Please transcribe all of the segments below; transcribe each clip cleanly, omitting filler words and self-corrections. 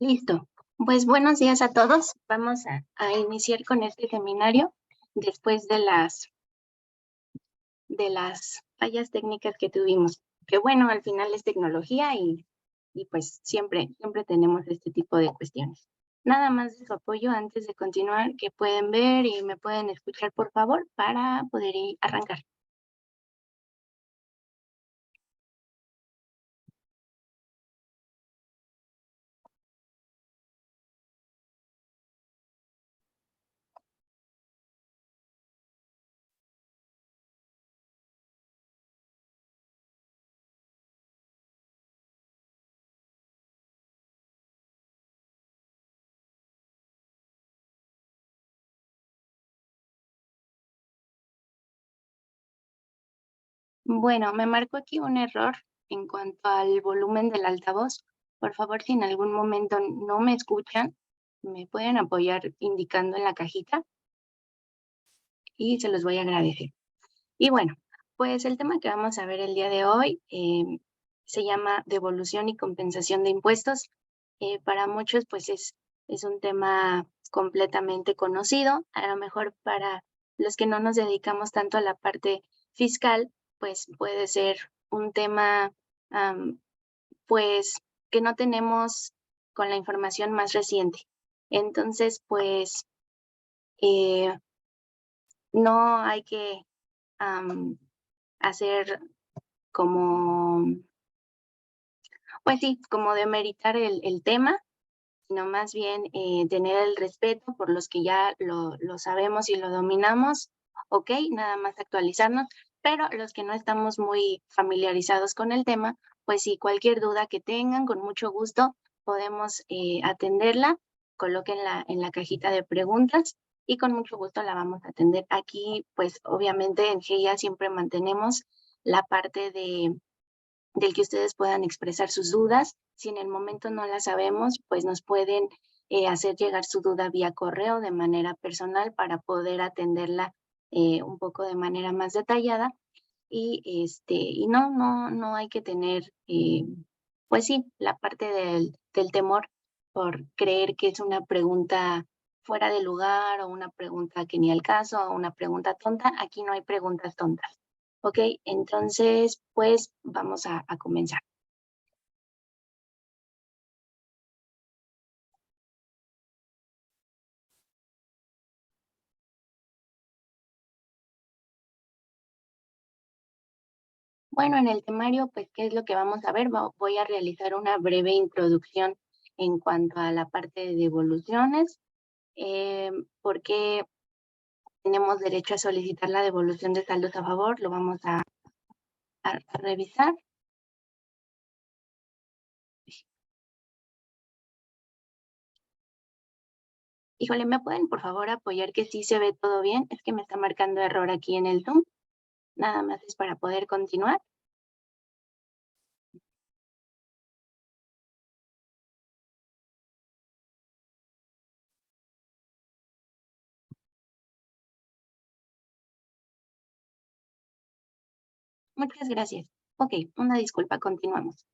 Listo. Pues buenos días a todos. Vamos a iniciar con este seminario después de las fallas técnicas que tuvimos. Que bueno, al final es tecnología y pues siempre tenemos este tipo de cuestiones. Nada más de su apoyo antes de continuar, que pueden ver y me pueden escuchar, por favor, para poder arrancar. Bueno, me marcó aquí un error en cuanto al volumen del altavoz. Por favor, si en algún momento no me escuchan, me pueden apoyar indicando en la cajita y se los voy a agradecer. Y bueno, pues el tema que vamos a ver el día de hoy se llama devolución y compensación de impuestos. Para muchos, pues es un tema completamente conocido. A lo mejor para los que no nos dedicamos tanto a la parte fiscal, pues puede ser un tema, am, pues, que no tenemos con la información más reciente. Entonces, pues, eh, no hay que hacer como, pues sí, como demeritar el tema, sino más bien tener el respeto por los que ya lo sabemos y lo dominamos, ok, nada más actualizarnos, pero los que no estamos muy familiarizados con el tema, pues sí, cualquier duda que tengan, con mucho gusto podemos atenderla, colóquenla en la cajita de preguntas y con mucho gusto la vamos a atender. Aquí, pues obviamente en GIA siempre mantenemos la parte del que ustedes puedan expresar sus dudas. Si en el momento no las sabemos, pues nos pueden hacer llegar su duda vía correo de manera personal para poder atenderla un poco de manera más detallada. Y no hay que tener, pues sí, la parte del temor por creer que es una pregunta fuera de lugar o una pregunta que ni al caso o una pregunta tonta. Aquí no hay preguntas tontas. Ok, entonces, pues vamos a comenzar. Bueno, en el temario, pues, ¿qué es lo que vamos a ver? Voy a realizar una breve introducción en cuanto a la parte de devoluciones, por qué tenemos derecho a solicitar la devolución de saldos a favor, lo vamos a revisar. Híjole, ¿me pueden por favor apoyar que sí se ve todo bien? Es que me está marcando error aquí en el Zoom. Nada más es para poder continuar. Muchas gracias. Ok, una disculpa, continuamos.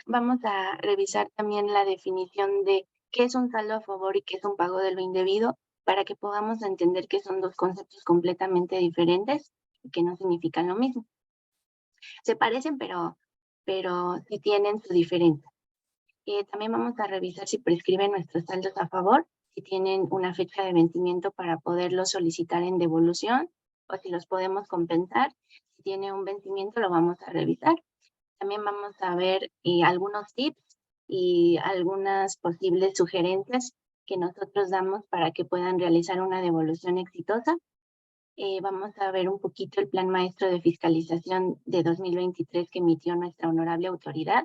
Vamos a revisar también la definición de qué es un saldo a favor y qué es un pago de lo indebido para que podamos entender que son dos conceptos completamente diferentes y que no significan lo mismo. Se parecen, pero sí tienen su diferencia. También vamos a revisar si prescriben nuestros saldos a favor, si tienen una fecha de vencimiento para poderlos solicitar en devolución o si los podemos compensar. Si tiene un vencimiento, lo vamos a revisar. También vamos a ver algunos tips y algunas posibles sugerencias que nosotros damos para que puedan realizar una devolución exitosa. Vamos a ver un poquito el Plan Maestro de Fiscalización de 2023 que emitió nuestra honorable autoridad.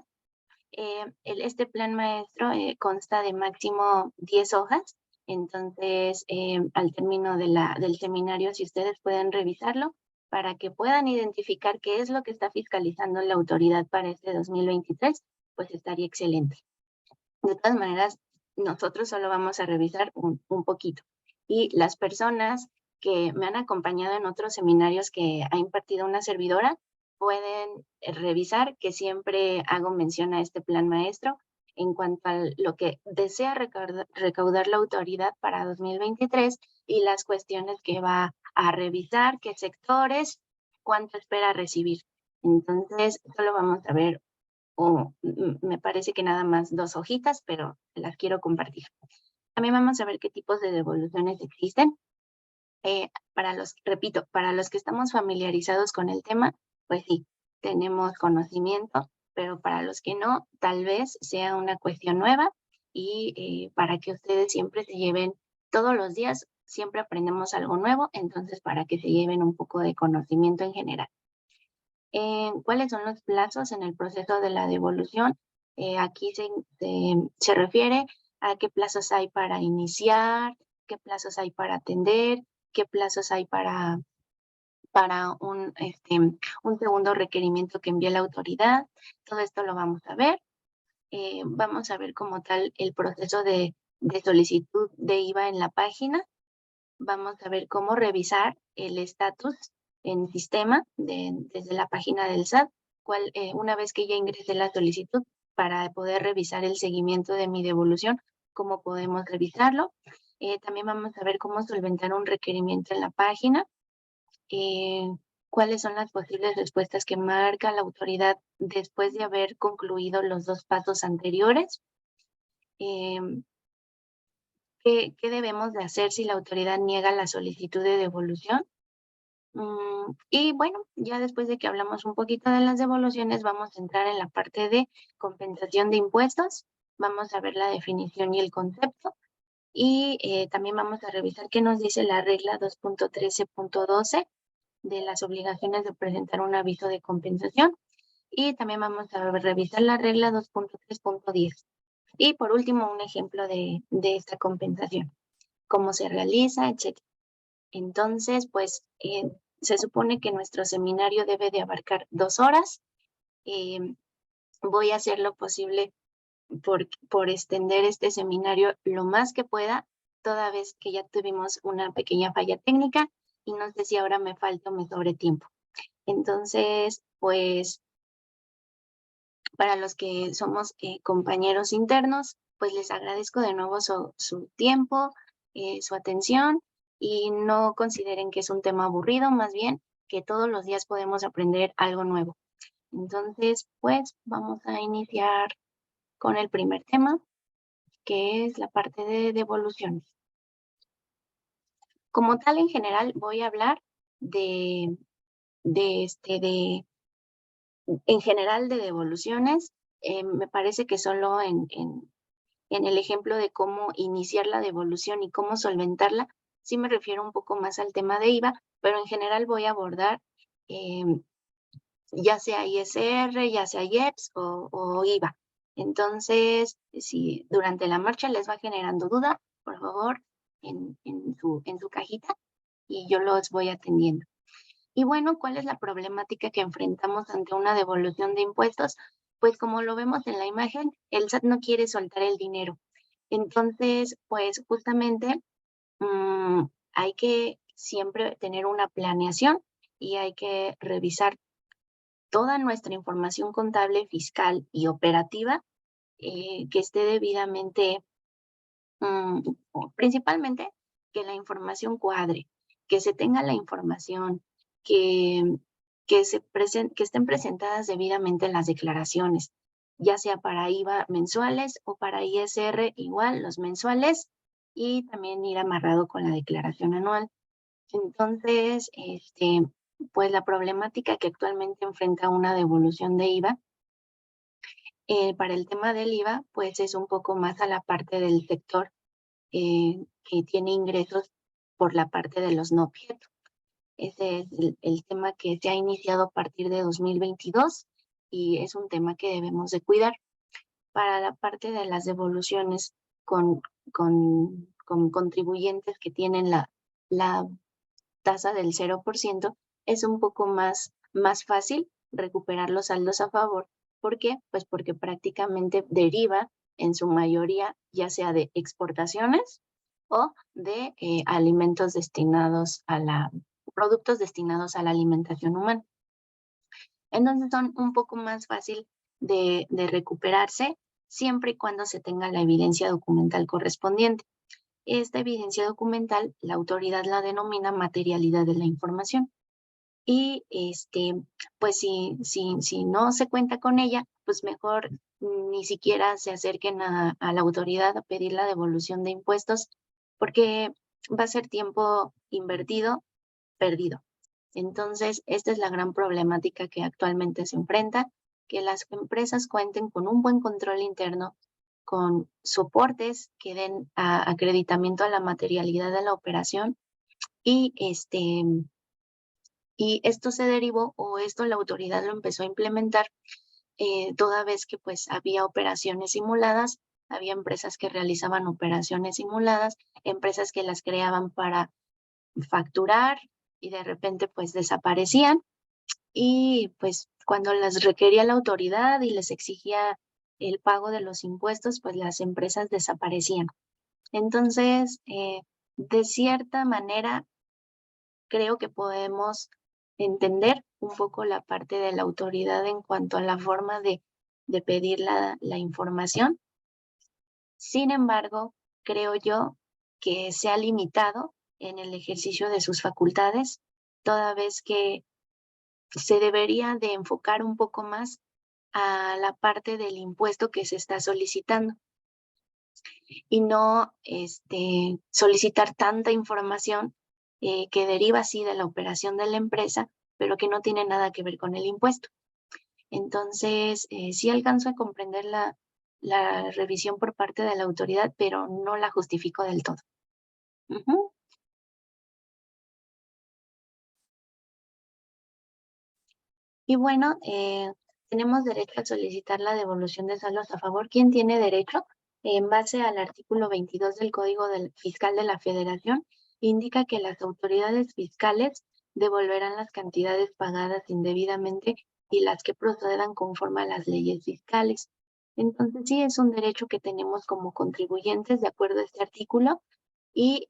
Este plan maestro consta de máximo 10 hojas, entonces al término del seminario, si ustedes pueden revisarlo para que puedan identificar qué es lo que está fiscalizando la autoridad para este 2023, pues estaría excelente. De todas maneras, nosotros solo vamos a revisar un poquito. Y las personas que me han acompañado en otros seminarios que ha impartido una servidora pueden revisar que siempre hago mención a este plan maestro en cuanto a lo que desea recaudar la autoridad para 2023 y las cuestiones que va a revisar, qué sectores, cuánto espera recibir. Entonces, solo vamos a ver, me parece que nada más 2 hojitas, pero las quiero compartir. También vamos a ver qué tipos de devoluciones existen. Repito, para los que estamos familiarizados con el tema, pues sí, tenemos conocimiento, pero para los que no, tal vez sea una cuestión nueva y para que ustedes siempre se lleven todos los días, siempre aprendemos algo nuevo, entonces para que se lleven un poco de conocimiento en general. ¿Cuáles son los plazos en el proceso de la devolución? Aquí se refiere a qué plazos hay para iniciar, qué plazos hay para atender, qué plazos hay para un segundo requerimiento que envíe la autoridad. Todo esto lo vamos a ver. Vamos a ver como tal el proceso de solicitud de IVA en la página. Vamos a ver cómo revisar el estatus en sistema desde la página del SAT, una vez que ya ingresé la solicitud para poder revisar el seguimiento de mi devolución, cómo podemos revisarlo. También vamos a ver cómo solventar un requerimiento en la página, cuáles son las posibles respuestas que marca la autoridad después de haber concluido los 2 pasos anteriores. ¿Qué debemos de hacer si la autoridad niega la solicitud de devolución? Y bueno, ya después de que hablamos un poquito de las devoluciones, vamos a entrar en la parte de compensación de impuestos. Vamos a ver la definición y el concepto. Y también vamos a revisar qué nos dice la regla 2.13.12 de las obligaciones de presentar un aviso de compensación. Y también vamos a revisar la regla 2.3.10. Y por último, un ejemplo de esta compensación, cómo se realiza, etc. Entonces, pues, se supone que nuestro seminario debe de abarcar 2 horas. Voy a hacer lo posible por extender este seminario lo más que pueda, toda vez que ya tuvimos una pequeña falla técnica y no sé si ahora me falta o me sobre tiempo. Entonces, pues, para los que somos compañeros internos, pues les agradezco de nuevo su tiempo, su atención y no consideren que es un tema aburrido, más bien que todos los días podemos aprender algo nuevo. Entonces, pues vamos a iniciar con el primer tema, que es la parte de devoluciones. Como tal, en general, voy a hablar de, en general de devoluciones. Me parece que solo en el ejemplo de cómo iniciar la devolución y cómo solventarla, sí me refiero un poco más al tema de IVA, pero en general voy a abordar ya sea ISR, ya sea IEPS o IVA. Entonces, si durante la marcha les va generando duda, por favor, en su cajita y yo los voy atendiendo. Y bueno, ¿cuál es la problemática que enfrentamos ante una devolución de impuestos? Pues como lo vemos en la imagen, el SAT no quiere soltar el dinero. Entonces, pues justamente hay que siempre tener una planeación y hay que revisar toda nuestra información contable, fiscal y operativa que esté debidamente, principalmente que la información cuadre, que se tenga la información, que, que estén presentadas debidamente las declaraciones, ya sea para IVA mensuales o para ISR igual, los mensuales, y también ir amarrado con la declaración anual. Entonces, pues la problemática que actualmente enfrenta una devolución de IVA, para el tema del IVA, pues es un poco más a la parte del sector que tiene ingresos por la parte de los no objeto. Ese es el tema que se ha iniciado a partir de 2022 y es un tema que debemos de cuidar. Para la parte de las devoluciones con, con contribuyentes que tienen la tasa del 0%, es un poco más fácil recuperar los saldos a favor. ¿Por qué? Pues porque prácticamente deriva en su mayoría ya sea de exportaciones o de alimentos destinados productos destinados a la alimentación humana. Entonces son un poco más fácil de recuperarse siempre y cuando se tenga la evidencia documental correspondiente. Esta evidencia documental, la autoridad la denomina materialidad de la información. Y pues si no se cuenta con ella, pues mejor ni siquiera se acerquen a la autoridad a pedir la devolución de impuestos, porque va a ser tiempo invertido, perdido. Entonces, esta es la gran problemática que actualmente se enfrenta, que las empresas cuenten con un buen control interno, con soportes que den acreditamiento a la materialidad de la operación y y esto se derivó, o esto la autoridad lo empezó a implementar, toda vez que pues había operaciones simuladas, había empresas que realizaban operaciones simuladas, empresas que las creaban para facturar y de repente pues desaparecían, y pues cuando las requería la autoridad y les exigía el pago de los impuestos, pues las empresas desaparecían. Entonces, de cierta manera, creo que podemos entender un poco la parte de la autoridad en cuanto a la forma de pedir la información. Sin embargo, creo yo que se ha limitado en el ejercicio de sus facultades, toda vez que se debería de enfocar un poco más a la parte del impuesto que se está solicitando y no solicitar tanta información que deriva así de la operación de la empresa, pero que no tiene nada que ver con el impuesto. Entonces, sí alcanzo a comprender la revisión por parte de la autoridad, pero no la justifico del todo. Ujú. Y bueno, tenemos derecho a solicitar la devolución de saldos a favor. ¿Quién tiene derecho? En base al artículo 22 del Código Fiscal de la Federación, indica que las autoridades fiscales devolverán las cantidades pagadas indebidamente y las que procedan conforme a las leyes fiscales. Entonces, sí es un derecho que tenemos como contribuyentes de acuerdo a este artículo, y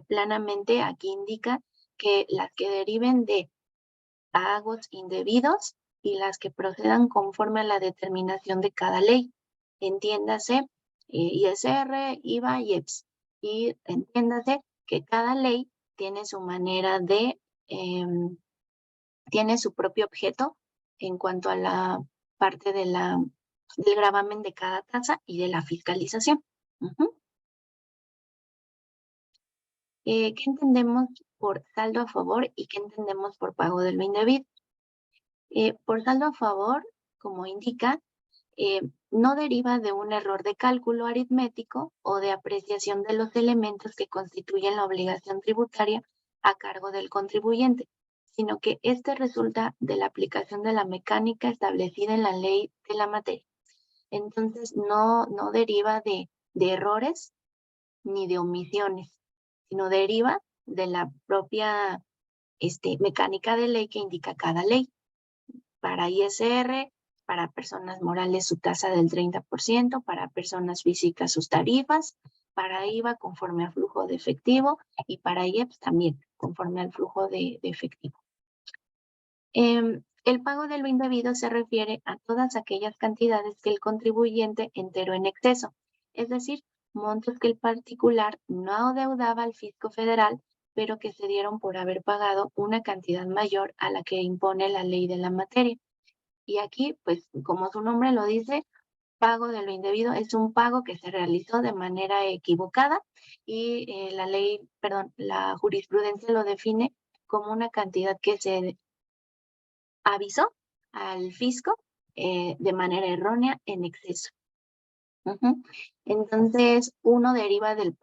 planamente aquí indica que las que deriven de pagos indebidos y las que procedan conforme a la determinación de cada ley. Entiéndase, ISR, IVA y EPS. Y entiéndase que cada ley tiene su manera tiene su propio objeto en cuanto a la parte del gravamen de cada tasa y de la fiscalización. Ujú. ¿Qué entendemos por saldo a favor y qué entendemos por pago de lo indebido? Por saldo a favor, como indica, no deriva de un error de cálculo aritmético o de apreciación de los elementos que constituyen la obligación tributaria a cargo del contribuyente, sino que este resulta de la aplicación de la mecánica establecida en la ley de la materia. Entonces, no deriva de errores ni de omisiones, sino deriva de la propia mecánica de ley que indica cada ley. Para ISR, para personas morales su tasa del 30%, para personas físicas sus tarifas, para IVA conforme al flujo de efectivo y para IEPS también conforme al flujo de efectivo. El pago de lo indebido se refiere a todas aquellas cantidades que el contribuyente enteró en exceso, es decir, montos que el particular no adeudaba al fisco federal, pero que se dieron por haber pagado una cantidad mayor a la que impone la ley de la materia. Y aquí, pues, como su nombre lo dice, pago de lo indebido es un pago que se realizó de manera equivocada y la jurisprudencia lo define como una cantidad que se avisó al fisco de manera errónea en exceso. Ujú. Entonces, uno deriva de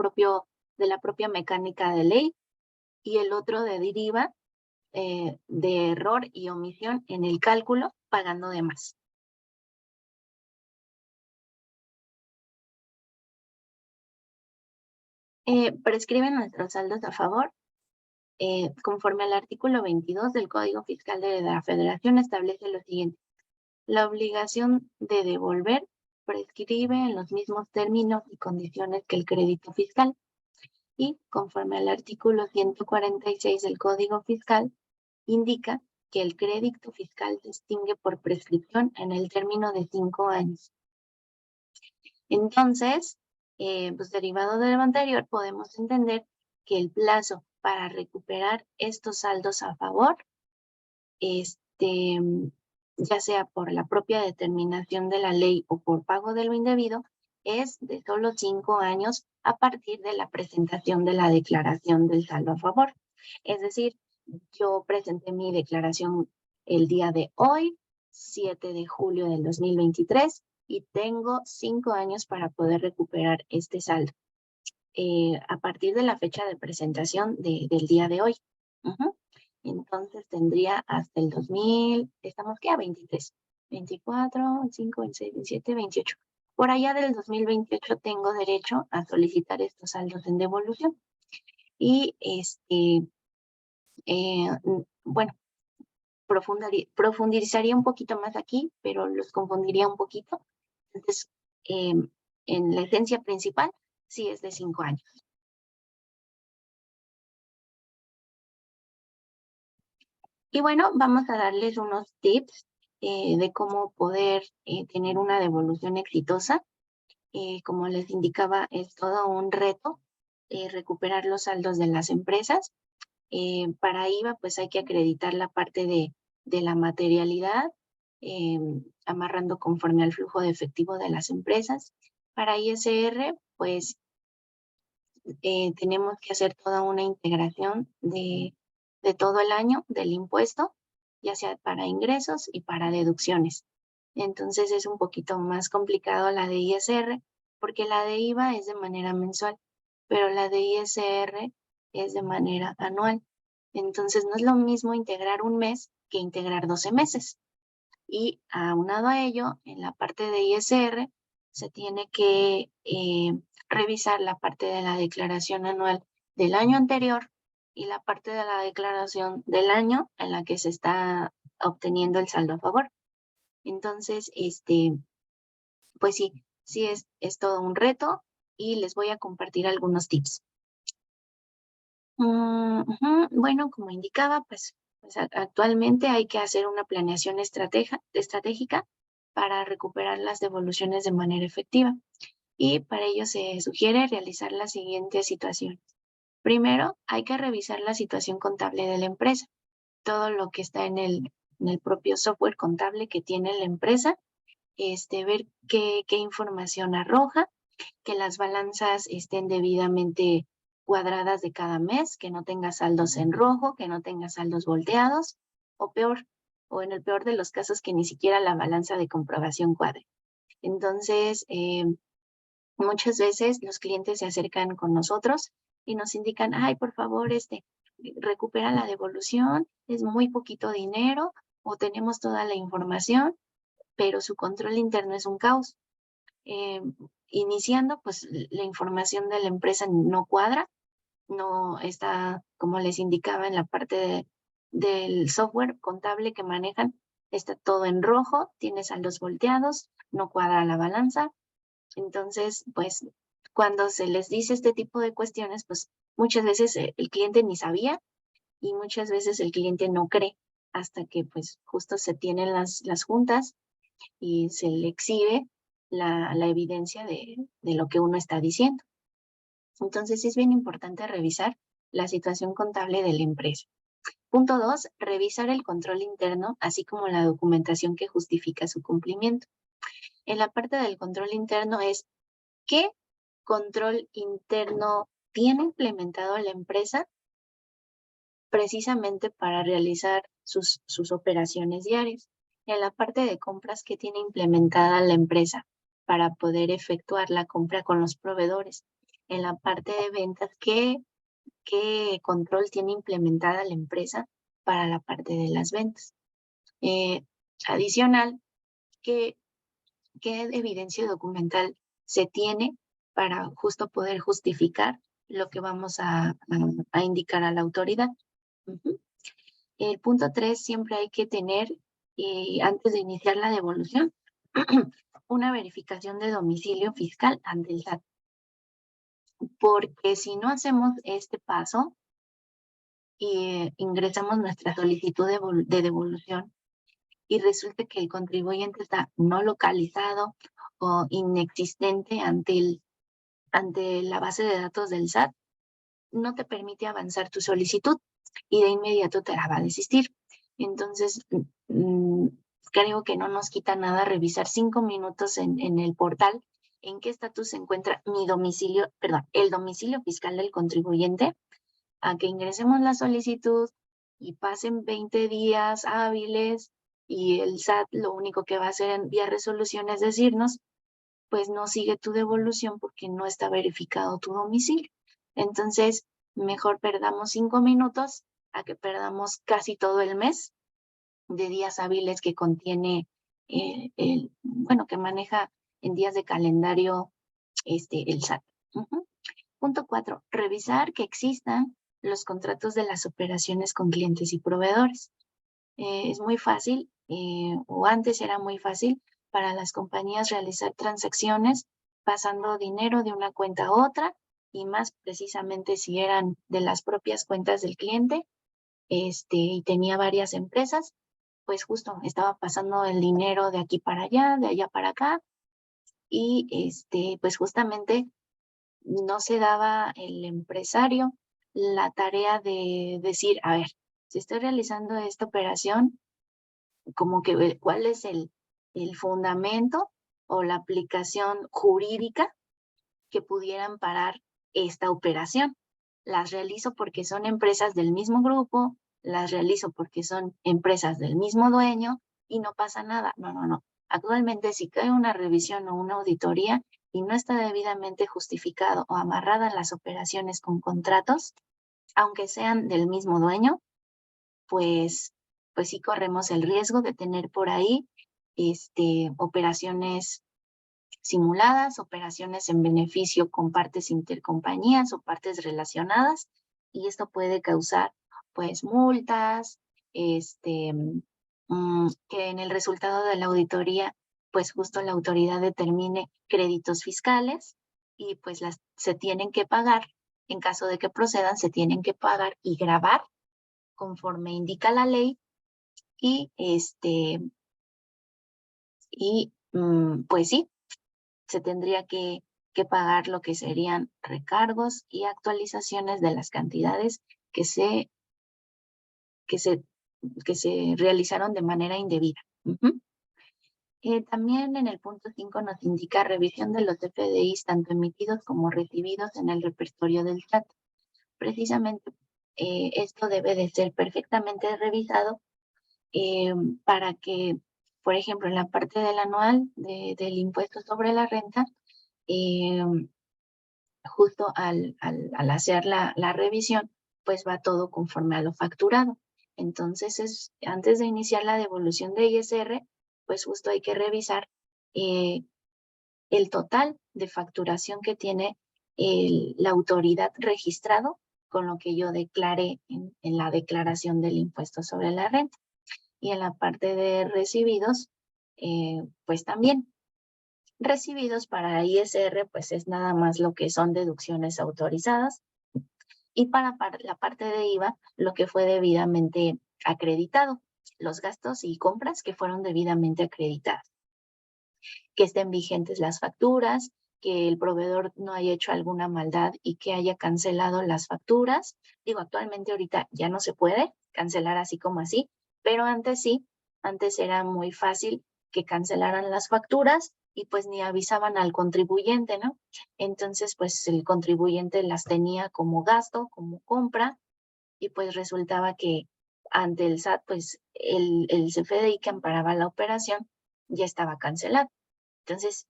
la propia mecánica de ley y el otro deriva de error y omisión en el cálculo pagando de más. Prescriben nuestros saldos a favor. Conforme al artículo 22 del Código Fiscal de la Federación establece lo siguiente. La obligación de devolver prescribe en los mismos términos y condiciones que el crédito fiscal. Y conforme al artículo 146 del Código Fiscal, indica que el crédito fiscal se extingue por prescripción en el término de 5 años. Entonces, pues derivado de lo anterior, podemos entender que el plazo para recuperar estos saldos a favor, ya sea por la propia determinación de la ley o por pago de lo indebido, es de solo 5 años a partir de la presentación de la declaración del saldo a favor. Es decir, yo presenté mi declaración el día de hoy, 7 de julio del 2023, y tengo 5 años para poder recuperar este saldo a partir de la fecha de presentación del día de hoy. Entonces tendría hasta el 2000, estamos ¿qué? A 23, 24, 25, 26, 27, 28. Por allá del 2028 tengo derecho a solicitar estos saldos en devolución. Y bueno, profundizaría un poquito más aquí, pero los confundiría un poquito. Entonces, en la esencia principal, sí es de 5 años. Y bueno, vamos a darles unos tips de cómo poder tener una devolución exitosa. Como les indicaba, es todo un reto recuperar los saldos de las empresas. Para IVA, pues hay que acreditar la parte de la materialidad, amarrando conforme al flujo de efectivo de las empresas. Para ISR, pues tenemos que hacer toda una integración de todo el año del impuesto, ya sea para ingresos y para deducciones. Entonces es un poquito más complicado la de ISR, porque la de IVA es de manera mensual, pero la de ISR es de manera anual. Entonces no es lo mismo integrar un mes que integrar 12 meses. Y aunado a ello, en la parte de ISR se tiene que revisar la parte de la declaración anual del año anterior y la parte de la declaración del año en la que se está obteniendo el saldo a favor. Entonces, pues sí es todo un reto y les voy a compartir algunos tips. Bueno, como indicaba, pues actualmente hay que hacer una planeación estratégica para recuperar las devoluciones de manera efectiva. Y para ello se sugiere realizar las siguientes situaciones. Primero, hay que revisar la situación contable de la empresa. Todo lo que está en el propio software contable que tiene la empresa, ver qué información arroja, que las balanzas estén debidamente cuadradas de cada mes, que no tenga saldos en rojo, que no tenga saldos volteados, o peor, o en el peor de los casos, que ni siquiera la balanza de comprobación cuadre. Entonces, muchas veces los clientes se acercan con nosotros y nos indican, ay, por favor, recupera la devolución, es muy poquito dinero, o tenemos toda la información, pero su control interno es un caos. Iniciando, pues la información de la empresa no cuadra, no está, como les indicaba, en la parte del software contable que manejan, está todo en rojo, tiene saldos volteados, no cuadra la balanza. Entonces, pues cuando se les dice este tipo de cuestiones, pues muchas veces el cliente ni sabía y muchas veces el cliente no cree hasta que pues justo se tienen las juntas y se le exhibe la evidencia de lo que uno está diciendo. Entonces es bien importante revisar la situación contable de la empresa. Punto 2, revisar el control interno, así como la documentación que justifica su cumplimiento. En la parte del control interno es qué control interno tiene implementado la empresa precisamente para realizar sus operaciones diarias. En la parte de compras que tiene implementada la empresa para poder efectuar la compra con los proveedores. En la parte de ventas, ¿qué control tiene implementada la empresa para la parte de las ventas? Adicional, ¿qué evidencia documental se tiene para justo poder justificar lo que vamos a indicar a la autoridad? El punto 3, siempre hay que tener, antes de iniciar la devolución, una verificación de domicilio fiscal ante el SAT. Porque si no hacemos este paso y ingresamos nuestra solicitud de devolución y resulta que el contribuyente está no localizado o inexistente ante la base de datos del SAT, no te permite avanzar tu solicitud y de inmediato te la va a desistir. Entonces, creo que no nos quita nada revisar 5 minutos en el portal en qué estatus se encuentra el domicilio fiscal del contribuyente, a que ingresemos la solicitud y pasen 20 días hábiles y el SAT lo único que va a hacer en vía resolución es decirnos, pues no sigue tu devolución porque no está verificado tu domicilio. Entonces, mejor perdamos 5 minutos a que perdamos casi todo el mes de días hábiles que contiene que maneja en días de calendario el SAT. Punto 4, revisar que existan los contratos de las operaciones con clientes y proveedores. Es muy fácil, o antes era muy fácil, para las compañías realizar transacciones pasando dinero de una cuenta a otra, y más precisamente si eran de las propias cuentas del cliente, y tenía varias empresas, pues justo estaba pasando el dinero de aquí para allá, de allá para acá, y pues justamente no se daba el empresario la tarea de decir, a ver, si estoy realizando esta operación, como que cuál es el fundamento o la aplicación jurídica que pudieran parar esta operación. Las realizo porque son empresas del mismo grupo, las realizo porque son empresas del mismo dueño y no pasa nada. No, no, no. Actualmente, si cae una revisión o una auditoría y no está debidamente justificado o amarrada las operaciones con contratos, aunque sean del mismo dueño, pues sí corremos el riesgo de tener por ahí operaciones simuladas, operaciones en beneficio con partes intercompañías o partes relacionadas, y esto puede causar pues multas, que en el resultado de la auditoría pues justo la autoridad determine créditos fiscales y pues se tienen que pagar, en caso de que procedan, se tienen que pagar y gravar conforme indica la ley, y pues sí, se tendría que pagar lo que serían recargos y actualizaciones de las cantidades que se realizaron de manera indebida. También en el punto 5 nos indica revisión de los FDIs tanto emitidos como recibidos en el repertorio del SAT. Precisamente esto debe de ser perfectamente revisado para que, por ejemplo, en la parte del anual del impuesto sobre la renta, justo al hacer la revisión, pues va todo conforme a lo facturado. Entonces, antes de iniciar la devolución de ISR, pues justo hay que revisar el total de facturación que tiene la autoridad registrado con lo que yo declaré en la declaración del impuesto sobre la renta. Y en la parte de recibidos, pues también. Recibidos para ISR, pues es nada más lo que son deducciones autorizadas. Y para la parte de IVA, lo que fue debidamente acreditado, los gastos y compras que fueron debidamente acreditadas. Que estén vigentes las facturas, que el proveedor no haya hecho alguna maldad y que haya cancelado las facturas. Digo, actualmente ahorita ya no se puede cancelar así como así, pero antes sí, antes era muy fácil que cancelaran las facturas y pues ni avisaban al contribuyente, ¿no? Entonces, pues el contribuyente las tenía como gasto, como compra, y pues resultaba que ante el SAT, pues el CFDI que amparaba la operación ya estaba cancelado. Entonces,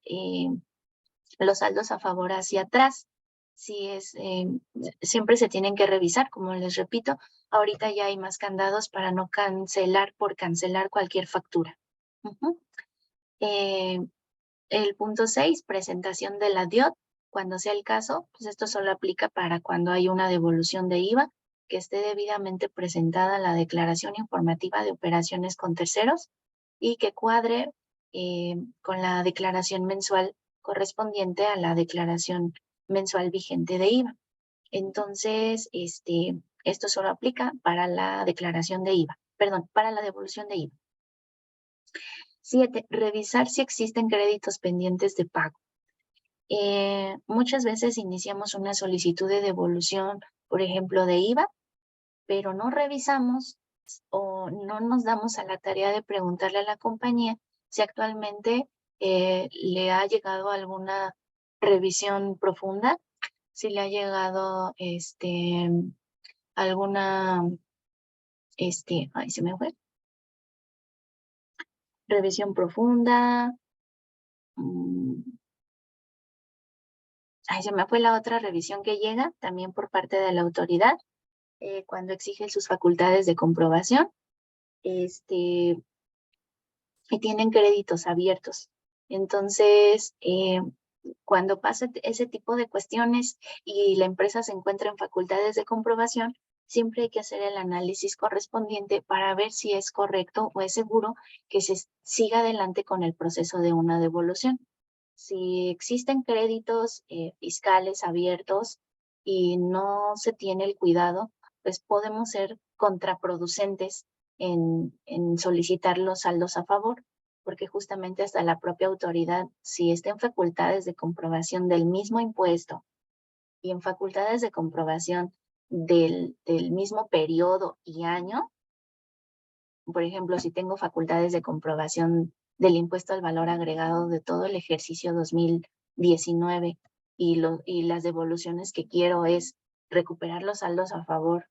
los saldos a favor hacia atrás, siempre se tienen que revisar, como les repito, ahorita ya hay más candados para no cancelar por cancelar cualquier factura. El punto 6, presentación de la DIOT, cuando sea el caso, pues esto solo aplica para cuando hay una devolución de IVA, que esté debidamente presentada la declaración informativa de operaciones con terceros y que cuadre con la declaración mensual correspondiente a la declaración mensual vigente de IVA. Entonces, esto solo aplica para la declaración de IVA, perdón, para la devolución de IVA. 7, revisar si existen créditos pendientes de pago. Muchas veces iniciamos una solicitud de devolución, por ejemplo, de IVA, pero no revisamos o no nos damos a la tarea de preguntarle a la compañía si actualmente le ha llegado alguna revisión profunda, si le ha llegado alguna, ay, se me fue, revisión profunda, ay, se me fue la otra revisión que llega también por parte de la autoridad cuando exige sus facultades de comprobación, y tienen créditos abiertos. Entonces, cuando pasa ese tipo de cuestiones y la empresa se encuentra en facultades de comprobación, siempre hay que hacer el análisis correspondiente para ver si es correcto o es seguro que se siga adelante con el proceso de una devolución. Si existen créditos fiscales abiertos y no se tiene el cuidado, pues podemos ser contraproducentes en solicitar los saldos a favor, porque justamente hasta la propia autoridad, si está en facultades de comprobación del mismo impuesto y en facultades de comprobación del mismo periodo y año, por ejemplo, si tengo facultades de comprobación del impuesto al valor agregado de todo el ejercicio 2019 y las devoluciones que quiero es recuperar los saldos a favor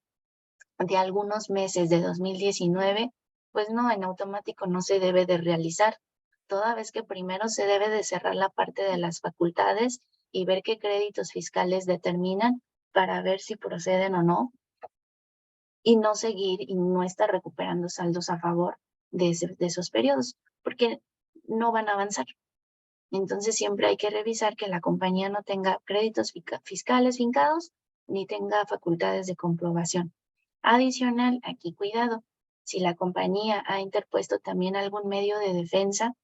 de algunos meses de 2019, pues no, en automático no se debe de realizar, toda vez que primero se debe de cerrar la parte de las facultades y ver qué créditos fiscales determinan para ver si proceden o no y no seguir y no estar recuperando saldos a favor de esos periodos, porque no van a avanzar. Entonces siempre hay que revisar que la compañía no tenga créditos fiscales fincados ni tenga facultades de comprobación. Adicional, aquí cuidado, si la compañía ha interpuesto también algún medio de defensa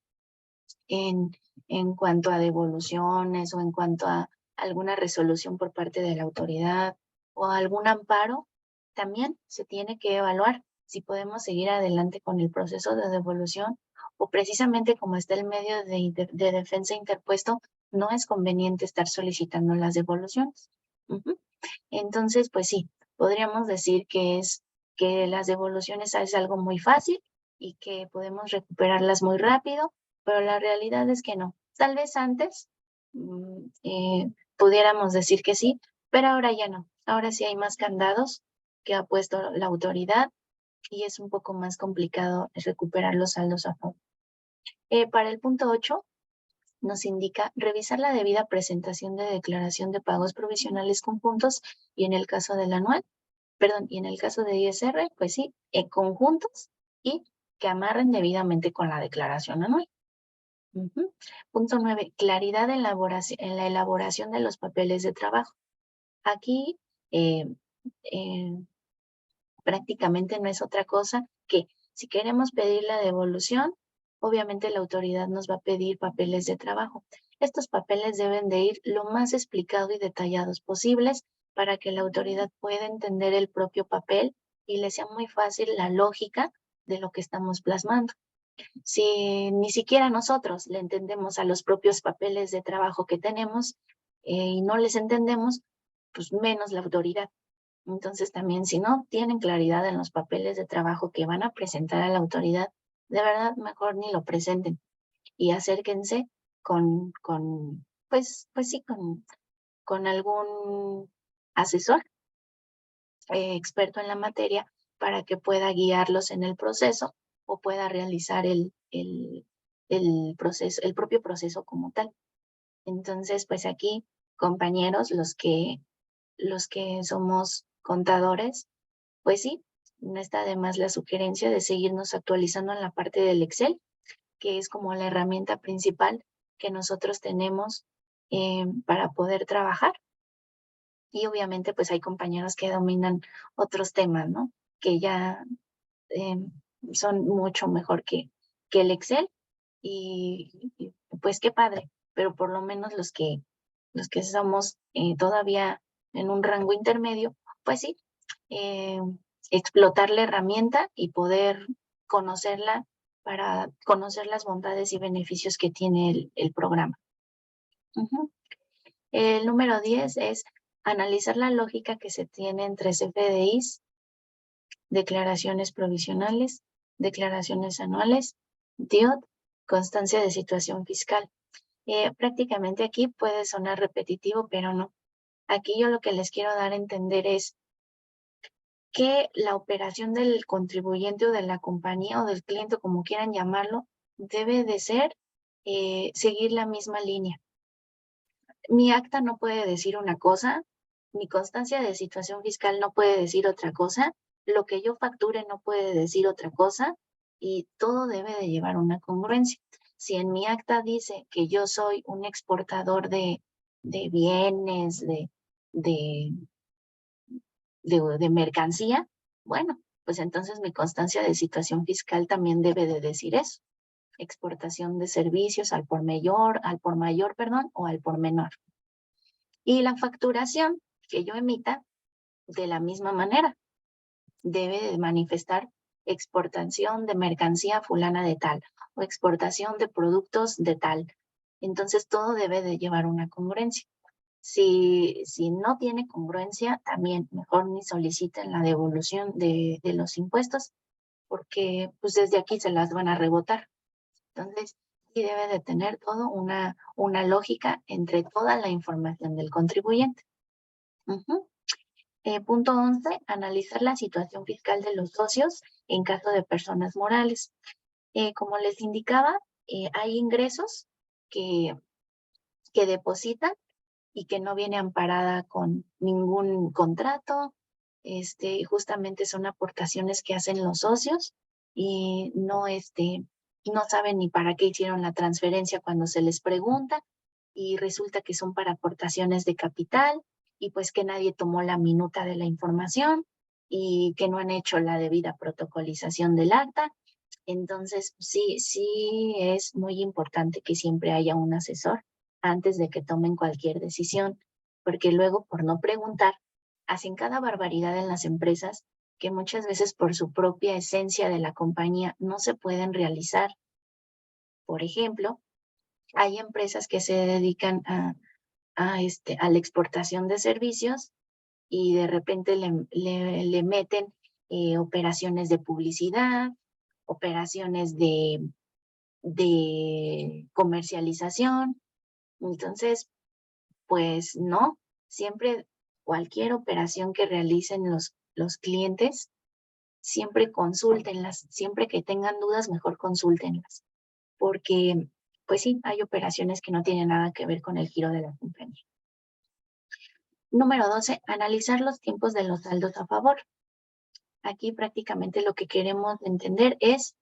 en, en cuanto a devoluciones o en cuanto a alguna resolución por parte de la autoridad o algún amparo, también se tiene que evaluar si podemos seguir adelante con el proceso de devolución o precisamente como está el medio de defensa interpuesto, no es conveniente estar solicitando las devoluciones. Entonces, pues sí, podríamos decir que las devoluciones es algo muy fácil y que podemos recuperarlas muy rápido, pero la realidad es que no. Tal vez antes pudiéramos decir que sí, pero ahora ya no. Ahora sí hay más candados que ha puesto la autoridad y es un poco más complicado recuperar los saldos a favor. Para el punto 8 nos indica revisar la debida presentación de declaración de pagos provisionales conjuntos y en el caso del anual, y en el caso de ISR, pues sí, conjuntos y que amarren debidamente con la declaración anual. Punto 9, claridad en la elaboración de los papeles de trabajo. Aquí eh, eh, prácticamente no es otra cosa que si queremos pedir la devolución, obviamente la autoridad nos va a pedir papeles de trabajo. Estos papeles deben de ir lo más explicado y detallados posibles para que la autoridad pueda entender el propio papel y le sea muy fácil la lógica de lo que estamos plasmando. Si ni siquiera nosotros le entendemos a los propios papeles de trabajo que tenemos y no les entendemos, pues menos la autoridad. Entonces también si no tienen claridad en los papeles de trabajo que van a presentar a la autoridad, de verdad mejor ni lo presenten y acérquense pues sí, con algún asesor experto en la materia para que pueda guiarlos en el proceso o pueda realizar proceso, el propio proceso como tal. Entonces, pues aquí, compañeros, los que somos contadores, pues sí, no está de más la sugerencia de seguirnos actualizando en la parte del Excel, que es como la herramienta principal que nosotros tenemos para poder trabajar. Y obviamente pues hay compañeros que dominan otros temas, ¿no? Que ya eh, son mucho mejor que el Excel y, pues qué padre, pero por lo menos los que somos todavía en un rango intermedio, pues sí, eh, explotar la herramienta y poder conocerla para conocer las bondades y beneficios que tiene el programa. El número 10 es analizar la lógica que se tiene entre CFDIs, declaraciones provisionales, declaraciones anuales, DIOT, constancia de situación fiscal. Prácticamente aquí puede sonar repetitivo, pero no. Aquí yo lo que les quiero dar a entender es que la operación del contribuyente o de la compañía o del cliente, como quieran llamarlo, debe de ser seguir la misma línea. Mi acta no puede decir una cosa, mi constancia de situación fiscal no puede decir otra cosa, lo que yo facture no puede decir otra cosa y todo debe de llevar una congruencia. Si en mi acta dice que yo soy un exportador de bienes, de mercancía, bueno, pues entonces mi constancia de situación fiscal también debe de decir eso. Exportación de servicios al por mayor, o al por menor. Y la facturación que yo emita, de la misma manera, debe de manifestar exportación de mercancía fulana de tal o exportación de productos de tal. Entonces todo debe de llevar una congruencia. Si no tiene congruencia, también mejor ni soliciten la devolución de los impuestos, porque pues desde aquí se las van a rebotar. Entonces, sí debe de tener todo una lógica entre toda la información del contribuyente. Punto 11, analizar la situación fiscal de los socios en caso de personas morales. Como les indicaba, hay ingresos que depositan y que no viene amparada con ningún contrato. Justamente son aportaciones que hacen los socios y no saben ni para qué hicieron la transferencia cuando se les pregunta y resulta que son para aportaciones de capital y pues que nadie tomó la minuta de la información y que no han hecho la debida protocolización del acta. Entonces, sí es muy importante que siempre haya un asesor antes de que tomen cualquier decisión, porque luego, por no preguntar, hacen cada barbaridad en las empresas que muchas veces por su propia esencia de la compañía no se pueden realizar. Por ejemplo, hay empresas que se dedican a la exportación de servicios y de repente le meten operaciones de publicidad, operaciones de comercialización. Entonces, pues no, siempre cualquier operación que realicen los clientes, siempre consúltenlas, siempre que tengan dudas, mejor consúltenlas, porque pues sí, hay operaciones que no tienen nada que ver con el giro de la compañía. Número 12, analizar los tiempos de los saldos a favor. Aquí prácticamente lo que queremos entender es,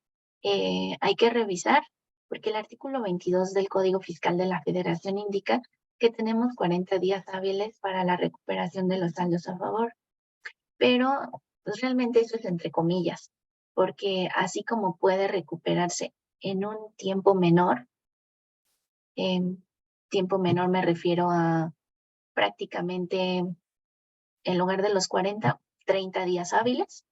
hay que revisar, porque el artículo 22 del Código Fiscal de la Federación indica que tenemos 40 días hábiles para la recuperación de los saldos a favor. Pero pues, realmente eso es entre comillas, porque así como puede recuperarse en un tiempo menor me refiero a prácticamente en lugar de los 40, 30 días hábiles,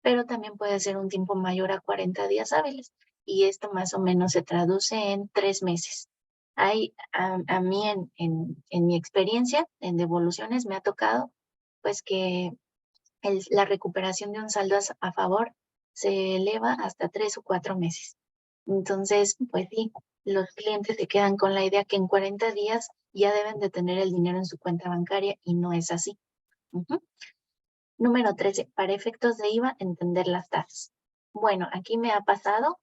pero también puede ser un tiempo mayor a 40 días hábiles. Y esto más o menos se traduce en 3 meses. A mí en mi experiencia en devoluciones me ha tocado pues que la recuperación de un saldo a favor se eleva hasta 3 o 4 meses. Entonces, pues sí, los clientes se quedan con la idea que en 40 días ya deben de tener el dinero en su cuenta bancaria y no es así. Número 13, para efectos de IVA, entender las tasas. Bueno, aquí me ha pasado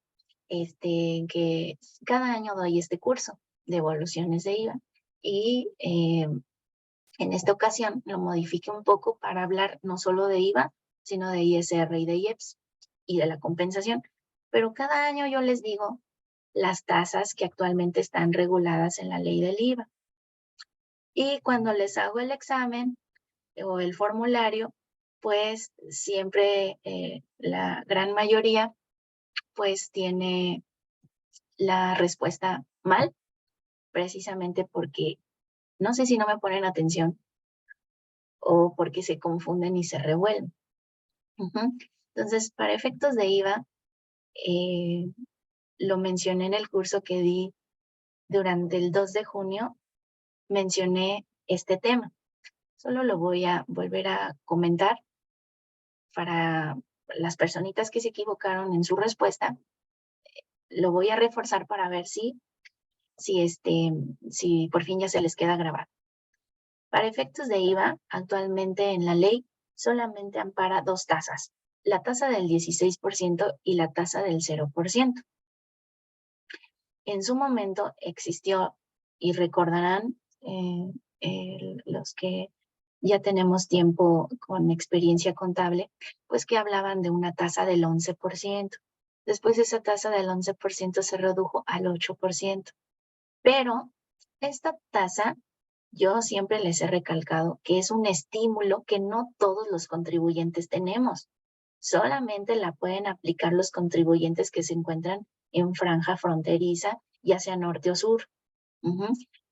que cada año doy este curso de evoluciones de IVA y en esta ocasión lo modifiqué un poco para hablar no solo de IVA, sino de ISR y de IEPS y de la compensación. Pero cada año yo les digo las tasas que actualmente están reguladas en la ley del IVA. Y cuando les hago el examen o el formulario, pues siempre la gran mayoría pues tiene la respuesta mal, precisamente porque no sé si no me ponen atención o porque se confunden y se revuelven. Entonces, para efectos de IVA, lo mencioné en el curso que di durante el 2 de junio, mencioné este tema. Solo lo voy a volver a comentar para las personitas que se equivocaron en su respuesta. Lo voy a reforzar para ver si por fin ya se les queda grabado. Para efectos de IVA, actualmente en la ley solamente ampara dos tasas, la tasa del 16% y la tasa del 0%. En su momento existió, y recordarán los que ya tenemos tiempo con experiencia contable, pues que hablaban de una tasa del 11%. Después esa tasa del 11% se redujo al 8%. Pero esta tasa, yo siempre les he recalcado que es un estímulo que no todos los contribuyentes tenemos. Solamente la pueden aplicar los contribuyentes que se encuentran en franja fronteriza, ya sea norte o sur.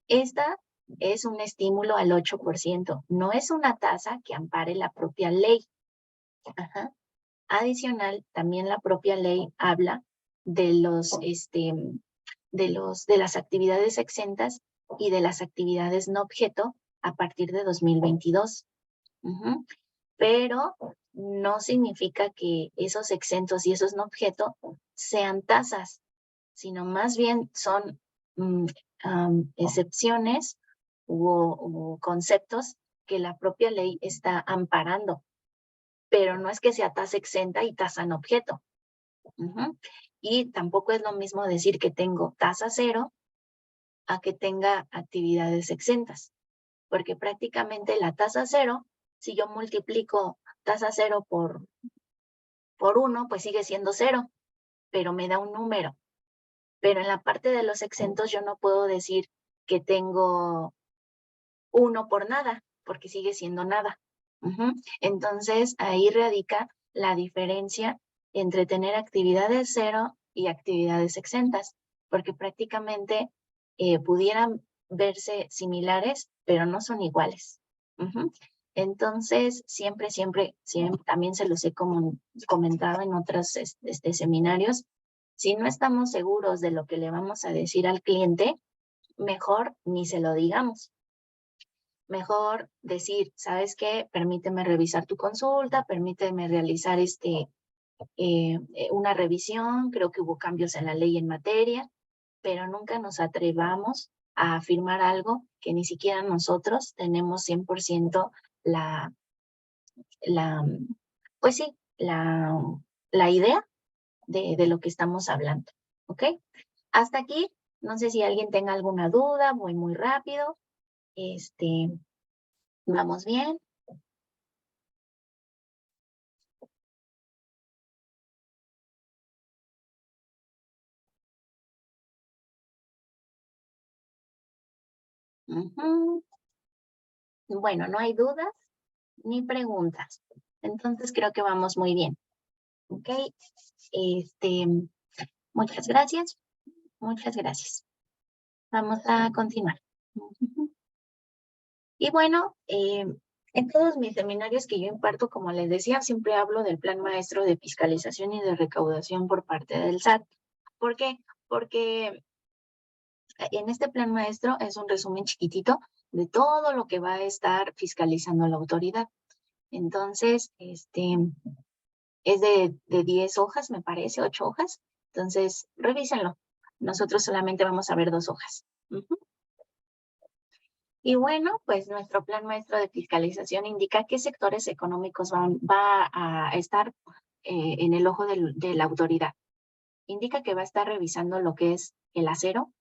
Esta es un estímulo al 8%, no es una tasa que ampare la propia ley. Adicional, también la propia ley habla de las actividades exentas y de las actividades no objeto a partir de 2022. Pero no significa que esos exentos y esos no objeto sean tasas, sino más bien son excepciones u conceptos que la propia ley está amparando, pero no es que sea tasa exenta y tasa no objeto. Y tampoco es lo mismo decir que tengo tasa cero a que tenga actividades exentas, porque prácticamente la tasa cero, si yo multiplico tasa cero por 1, pues sigue siendo 0, pero me da un número. Pero en la parte de los exentos yo no puedo decir que tengo 1 por nada, porque sigue siendo nada. Entonces, ahí radica la diferencia entre tener actividades cero y actividades exentas, porque prácticamente pudieran verse similares, pero no son iguales. Entonces, siempre, también se los he comentado en otros seminarios, si no estamos seguros de lo que le vamos a decir al cliente, mejor ni se lo digamos. Mejor decir, ¿sabes qué? Permíteme revisar tu consulta, permíteme realizar una revisión, creo que hubo cambios en la ley en materia, pero nunca nos atrevamos a afirmar algo que ni siquiera nosotros tenemos 100% pues sí, la idea de lo que estamos hablando, ¿ok? Hasta aquí, no sé si alguien tenga alguna duda, voy muy rápido. ¿Vamos bien? Bueno, no hay dudas ni preguntas. Entonces creo que vamos muy bien. ¿Ok? Muchas gracias. Muchas gracias. Vamos a continuar. Y bueno, en todos mis seminarios que yo imparto, como les decía, siempre hablo del Plan Maestro de Fiscalización y de Recaudación por parte del SAT. ¿Por qué? Porque en este Plan Maestro es un resumen chiquitito de todo lo que va a estar fiscalizando la autoridad. Entonces, es de 10 hojas, me parece, 8 hojas. Entonces, revísenlo. Nosotros solamente vamos a ver 2 hojas. Y bueno, pues nuestro plan maestro de fiscalización indica qué sectores económicos va a estar en el ojo de la autoridad. Indica que va a estar revisando lo que es el acero,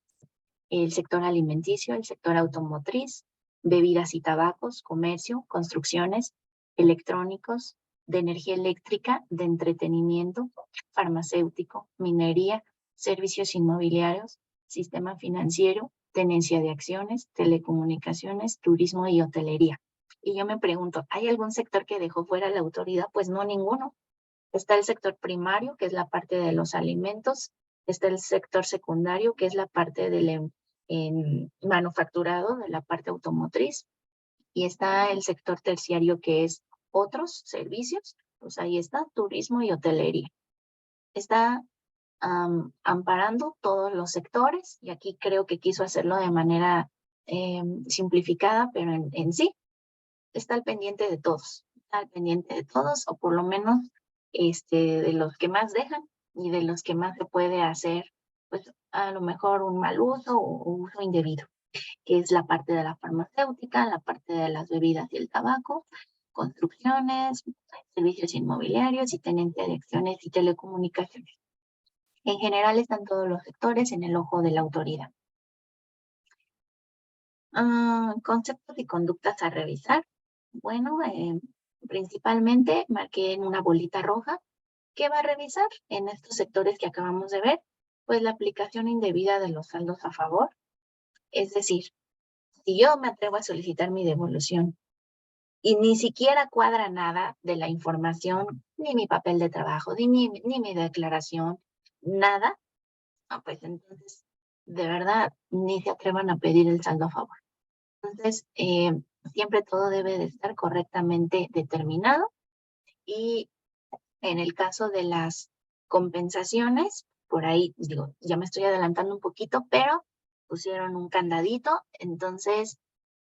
el sector alimenticio, el sector automotriz, bebidas y tabacos, comercio, construcciones, electrónicos, de energía eléctrica, de entretenimiento, farmacéutico, minería, servicios inmobiliarios, sistema financiero, tenencia de acciones, telecomunicaciones, turismo y hotelería. Y yo me pregunto, ¿hay algún sector que dejó fuera la autoridad? Pues no, ninguno. Está el sector primario, que es la parte de los alimentos. Está el sector secundario, que es la parte del manufacturado, de la parte automotriz. Y está el sector terciario, que es otros servicios. Pues ahí está, turismo y hotelería. Está amparando todos los sectores, y aquí creo que quiso hacerlo de manera simplificada, pero en sí está al pendiente de todos, está al pendiente de todos, o por lo menos de los que más dejan y de los que más se puede hacer, pues a lo mejor un mal uso o uso indebido, que es la parte de la farmacéutica, la parte de las bebidas y el tabaco, construcciones, servicios inmobiliarios y tenencia de acciones y telecomunicaciones. En general están todos los sectores en el ojo de la autoridad. Conceptos y conductas a revisar. Bueno, principalmente marqué en una bolita roja. ¿Qué va a revisar en estos sectores que acabamos de ver? Pues la aplicación indebida de los saldos a favor. Es decir, si yo me atrevo a solicitar mi devolución y ni siquiera cuadra nada de la información, ni mi papel de trabajo, ni mi declaración, nada, pues entonces, de verdad, ni se atrevan a pedir el saldo a favor. Entonces, siempre todo debe de estar correctamente determinado, y en el caso de las compensaciones, por ahí, digo, ya me estoy adelantando un poquito, pero pusieron un candadito, entonces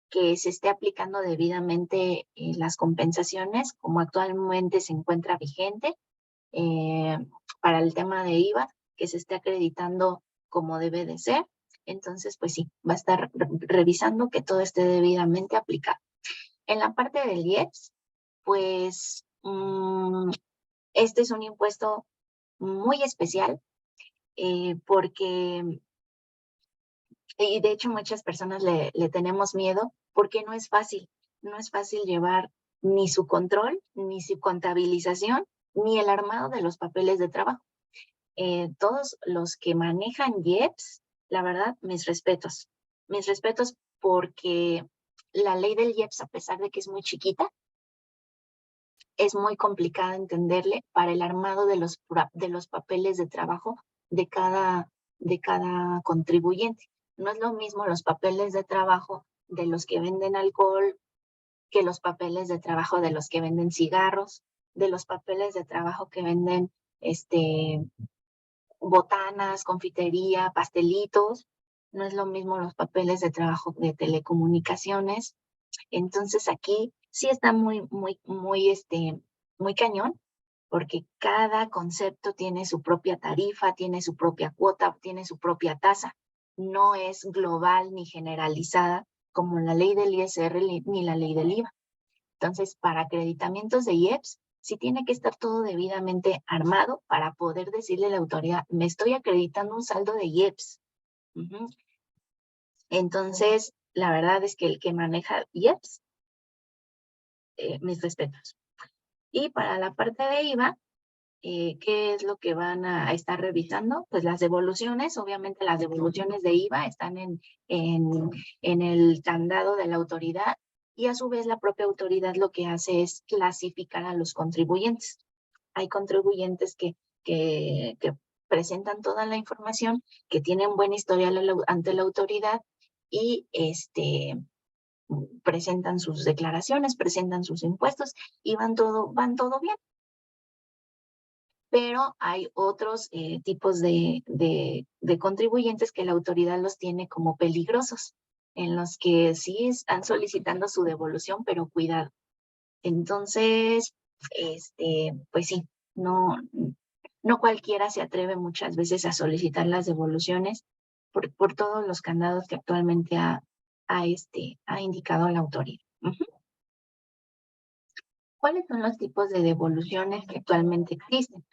que se esté aplicando debidamente las compensaciones como actualmente se encuentra vigente para el tema de IVA, que se esté acreditando como debe de ser. Entonces, pues sí, va a estar revisando que todo esté debidamente aplicado. En la parte del IEPS, pues este es un impuesto muy especial porque, y de hecho muchas personas le tenemos miedo porque no es fácil. No es fácil llevar ni su control, ni su contabilización, ni el armado de los papeles de trabajo. Todos los que manejan IEPS, la verdad, mis respetos. Mis respetos porque la ley del IEPS, a pesar de que es muy chiquita, es muy complicada entenderle para el armado de los papeles de trabajo de cada contribuyente. No es lo mismo los papeles de trabajo de los que venden alcohol que los papeles de trabajo de los que venden cigarros, de los papeles de trabajo que venden botanas, confitería, pastelitos. No es lo mismo los papeles de trabajo de telecomunicaciones. Entonces aquí sí está muy cañón, porque cada concepto tiene su propia tarifa, tiene su propia cuota, tiene su propia tasa. No es global ni generalizada como la ley del ISR ni la ley del IVA. Entonces, para acreditamientos de IEPS, sí tiene que estar todo debidamente armado para poder decirle a la autoridad, me estoy acreditando un saldo de IEPS. Entonces, la verdad es que el que maneja IEPS, mis respetos. Y para la parte de IVA, ¿qué es lo que van a estar revisando? Pues las devoluciones. Obviamente las devoluciones de IVA están en el candado de la autoridad, y a su vez la propia autoridad lo que hace es clasificar a los contribuyentes. Hay contribuyentes que presentan toda la información, que tienen buen historial ante la autoridad y presentan sus declaraciones, presentan sus impuestos y van todo bien. Pero hay otros tipos de contribuyentes que la autoridad los tiene como peligrosos, en los que sí están solicitando su devolución, pero cuidado. Entonces, pues sí, no cualquiera se atreve muchas veces a solicitar las devoluciones por todos los candados que actualmente ha indicado la autoridad. ¿Cuáles son los tipos de devoluciones que actualmente existen?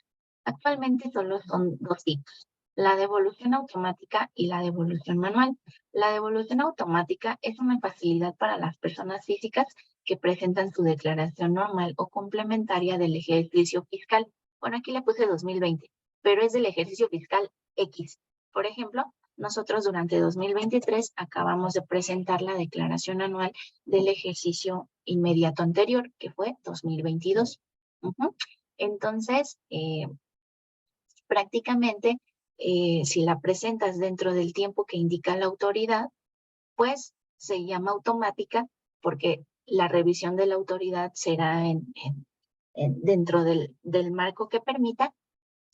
Actualmente solo son dos tipos, la devolución automática y la devolución manual. La devolución automática es una facilidad para las personas físicas que presentan su declaración normal o complementaria del ejercicio fiscal. Bueno, aquí le puse 2020, pero es del ejercicio fiscal X. Por ejemplo, nosotros durante 2023 acabamos de presentar la declaración anual del ejercicio inmediato anterior, que fue 2022. Entonces, prácticamente, si la presentas dentro del tiempo que indica la autoridad, pues se llama automática porque la revisión de la autoridad será dentro del marco que permita,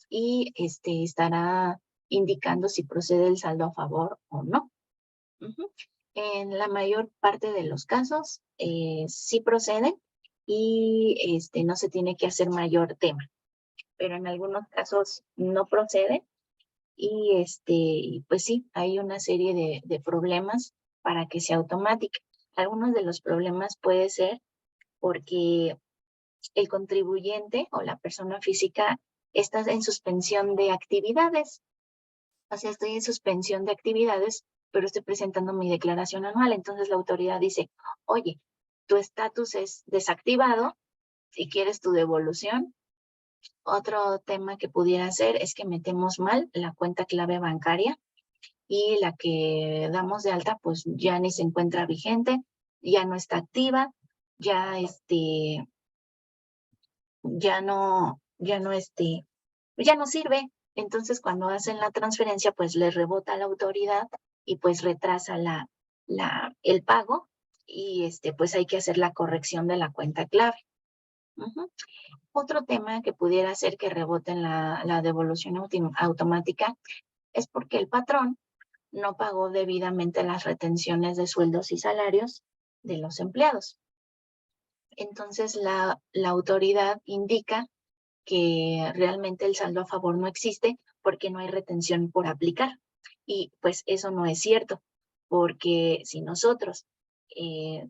y estará indicando si procede el saldo a favor o no. En la mayor parte de los casos sí procede y no se tiene que hacer mayor tema, pero en algunos casos no procede y pues sí, hay una serie de problemas para que sea automática. Algunos de los problemas puede ser porque el contribuyente o la persona física está en suspensión de actividades. O sea, estoy en suspensión de actividades, pero estoy presentando mi declaración anual. Entonces la autoridad dice, oye, tu estatus es desactivado, si quieres tu devolución. Otro tema que pudiera ser es que metemos mal la cuenta clave bancaria y la que damos de alta pues ya ni se encuentra vigente, ya no está activa, ya ya no sirve. Entonces, cuando hacen la transferencia, pues les rebota a la autoridad y pues retrasa el pago y pues hay que hacer la corrección de la cuenta clave. Otro tema que pudiera hacer que reboten la devolución automática es porque el patrón no pagó debidamente las retenciones de sueldos y salarios de los empleados. Entonces, la autoridad indica que realmente el saldo a favor no existe porque no hay retención por aplicar. Y pues eso no es cierto, porque si nosotros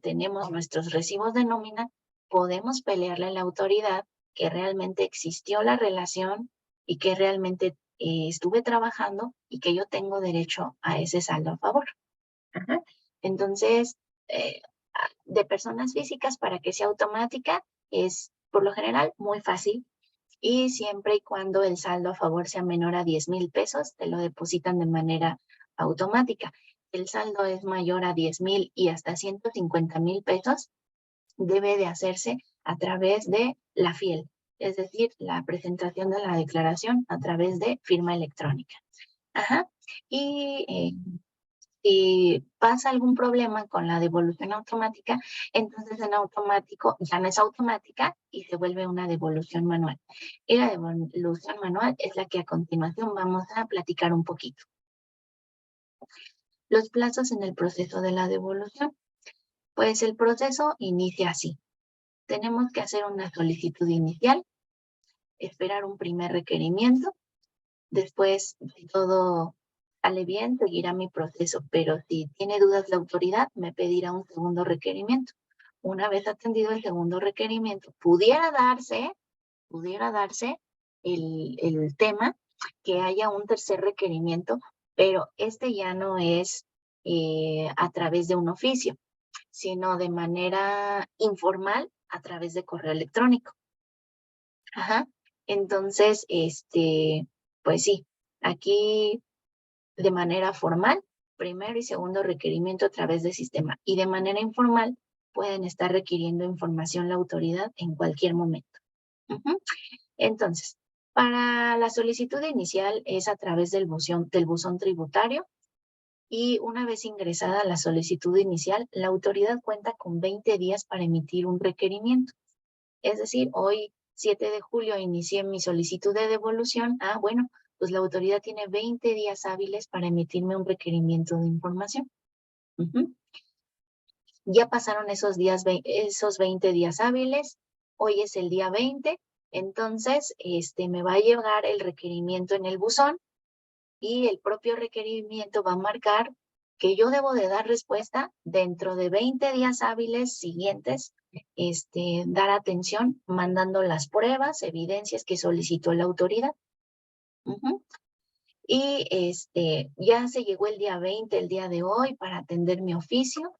tenemos nuestros recibos de nómina, podemos pelearle a la autoridad que realmente existió la relación y que realmente estuve trabajando y que yo tengo derecho a ese saldo a favor. Ajá. Entonces, eh, de personas físicas para que sea automática es por lo general muy fácil y siempre y cuando el saldo a favor sea menor a 10,000 pesos, te lo depositan de manera automática. El saldo es mayor a 10,000 y hasta 150,000 pesos, debe de hacerse a través de la FIEL, es decir, la presentación de la declaración a través de firma electrónica. Ajá. Y si pasa algún problema con la devolución automática, entonces en automático ya no es automática y se vuelve una devolución manual. Y la devolución manual es la que a continuación vamos a platicar un poquito. Los plazos en el proceso de la devolución. Pues el proceso inicia así. Tenemos que hacer una solicitud inicial, esperar un primer requerimiento. Después, si todo sale bien, seguirá mi proceso, pero si tiene dudas la autoridad, me pedirá un segundo requerimiento. Una vez atendido el segundo requerimiento, pudiera darse el tema que haya un tercer requerimiento, pero este ya no es a través de un oficio, sino de manera informal a través de correo electrónico. Ajá. Entonces, pues sí, aquí de manera formal, primero y segundo requerimiento a través del sistema. Y de manera informal, pueden estar requiriendo información la autoridad en cualquier momento. Entonces, para la solicitud inicial es a través del buzón tributario y una vez ingresada la solicitud inicial, la autoridad cuenta con 20 días para emitir un requerimiento. Es decir, hoy 7 de julio inicié mi solicitud de devolución. Bueno, pues la autoridad tiene 20 días hábiles para emitirme un requerimiento de información. Ya pasaron esos 20 días hábiles, hoy es el día 20, entonces me va a llegar el requerimiento en el buzón y el propio requerimiento va a marcar que yo debo de dar respuesta dentro de 20 días hábiles siguientes, dar atención mandando las pruebas, evidencias que solicitó la autoridad. Y ya se llegó el día 20, el día de hoy, para atender mi oficio.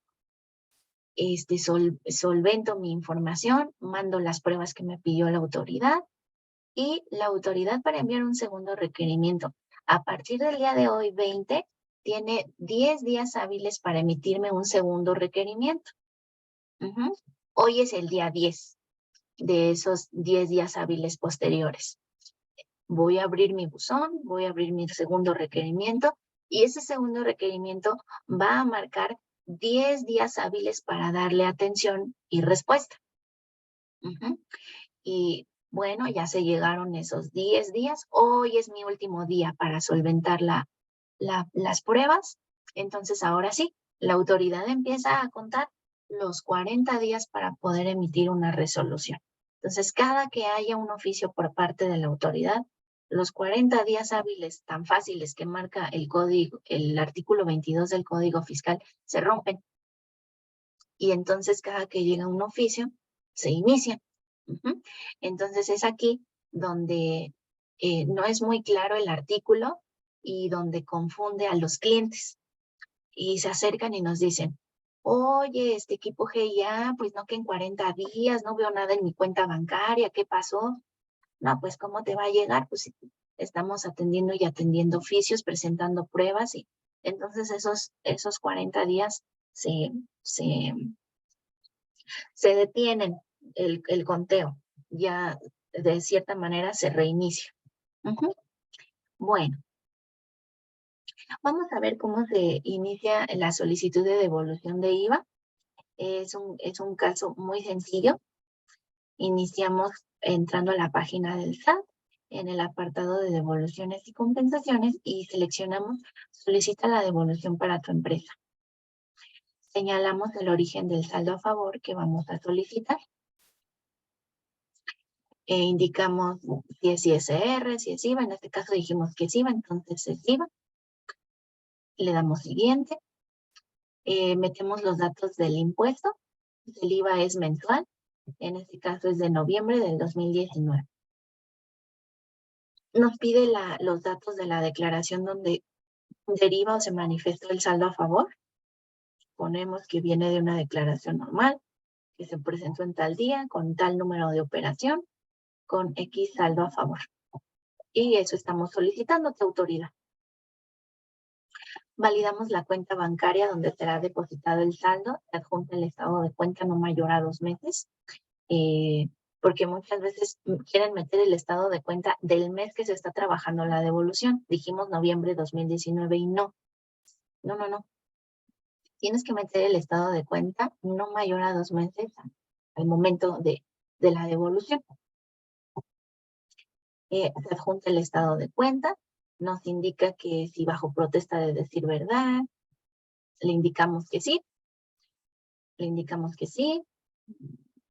Solvento mi información, mando las pruebas que me pidió la autoridad y la autoridad para enviar un segundo requerimiento. A partir del día de hoy, 20, tiene 10 días hábiles para emitirme un segundo requerimiento. Hoy es el día 10 de esos 10 días hábiles posteriores. Voy a abrir mi buzón, voy a abrir mi segundo requerimiento y ese segundo requerimiento va a marcar 10 días hábiles para darle atención y respuesta. Y Bueno, ya se llegaron esos 10 días, hoy es mi último día para solventar las pruebas. Entonces, ahora sí, la autoridad empieza a contar los 40 días para poder emitir una resolución. Entonces, cada que haya un oficio por parte de la autoridad, los 40 días hábiles tan fáciles que marca el código, el artículo 22 del Código Fiscal, se rompen. Y entonces, cada que llega un oficio, se inicia. Entonces, es aquí donde no es muy claro el artículo y donde confunde a los clientes. Y se acercan y nos dicen, oye, este equipo GIA, pues no que en 40 días, no veo nada en mi cuenta bancaria, ¿qué pasó? No, pues ¿cómo te va a llegar? Pues estamos atendiendo y atendiendo oficios, presentando pruebas y entonces esos 40 días se, se, se detienen el conteo, ya de cierta manera se reinicia. Bueno, vamos a ver cómo se inicia la solicitud de devolución de IVA. Es un caso muy sencillo. Iniciamos entrando a la página del SAT en el apartado de devoluciones y compensaciones y seleccionamos solicita la devolución para tu empresa. Señalamos el origen del saldo a favor que vamos a solicitar. Indicamos si es ISR, si es IVA. En este caso dijimos que es IVA, entonces es IVA. Le damos siguiente. Metemos los datos del impuesto. El IVA es mensual. En este caso es de noviembre del 2019. Nos pide los datos de la declaración donde deriva o se manifestó el saldo a favor. Ponemos que viene de una declaración normal, que se presentó en tal día, con tal número de operación, con X saldo a favor. Y eso estamos solicitando a tu autoridad. Validamos la cuenta bancaria donde será depositado el saldo, se adjunta el estado de cuenta no mayor a 2 meses, porque muchas veces quieren meter el estado de cuenta del mes que se está trabajando la devolución. Dijimos noviembre 2019 y no. No. Tienes que meter el estado de cuenta no mayor a 2 meses al momento de la devolución. Se adjunta el estado de cuenta, nos indica que si bajo protesta de decir verdad, le indicamos que sí,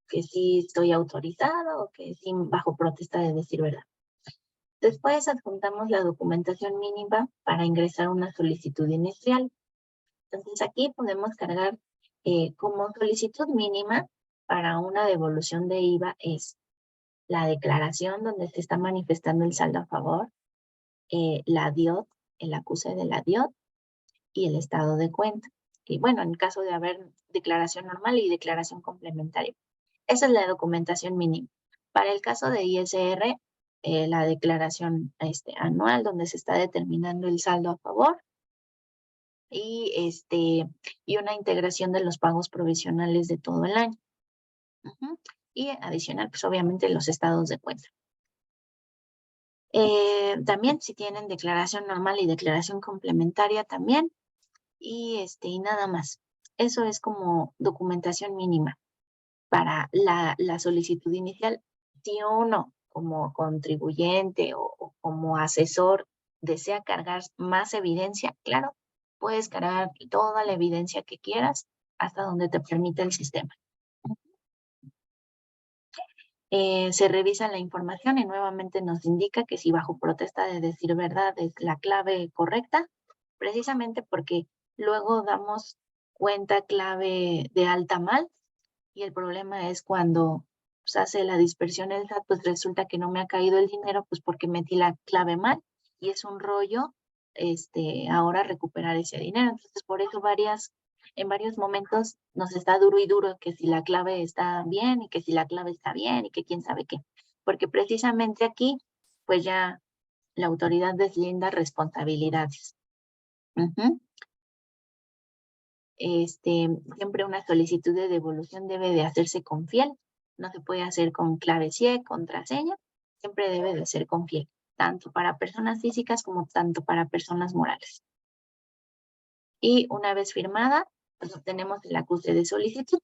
que sí estoy autorizado o que sí bajo protesta de decir verdad. Después adjuntamos la documentación mínima para ingresar una solicitud inicial. Entonces aquí podemos cargar como solicitud mínima para una devolución de IVA es la declaración donde se está manifestando el saldo a favor, la DIOT, el acuse de la DIOT y el estado de cuenta. Y bueno, en caso de haber declaración normal y declaración complementaria. Esa es la documentación mínima. Para el caso de ISR, la declaración anual donde se está determinando el saldo a favor y una integración de los pagos provisionales de todo el año. Y adicional, pues obviamente los estados de cuenta. También si tienen declaración normal y declaración complementaria también. Y nada más. Eso es como documentación mínima para la solicitud inicial. Si uno como contribuyente o como asesor desea cargar más evidencia, claro, puedes cargar toda la evidencia que quieras hasta donde te permita el sistema. Se revisa la información y nuevamente nos indica que si bajo protesta de decir verdad es la clave correcta, precisamente porque luego damos cuenta clave de alta mal y el problema es cuando se hace la dispersión del SAT, pues resulta que no me ha caído el dinero pues porque metí la clave mal y es un rollo ahora recuperar ese dinero. Entonces por eso en varios momentos nos está duro y duro que si la clave está bien y que si la clave está bien y que quién sabe qué. Porque precisamente aquí, pues ya la autoridad deslinda responsabilidades. Siempre una solicitud de devolución debe de hacerse con fiel. No se puede hacer con clave CIE, contraseña. Siempre debe de ser con fiel, tanto para personas físicas como tanto para personas morales. Y una vez firmada, pues obtenemos el acuse de solicitud.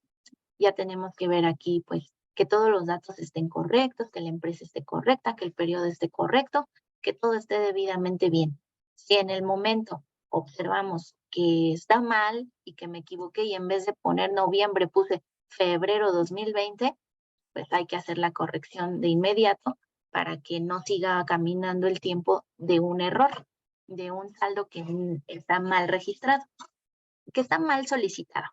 Ya tenemos que ver aquí, pues, que todos los datos estén correctos, que la empresa esté correcta, que el periodo esté correcto, que todo esté debidamente bien. Si en el momento observamos que está mal y que me equivoqué y en vez de poner noviembre puse febrero 2020, pues hay que hacer la corrección de inmediato para que no siga caminando el tiempo de un error, de un saldo que está mal registrado, que está mal solicitado.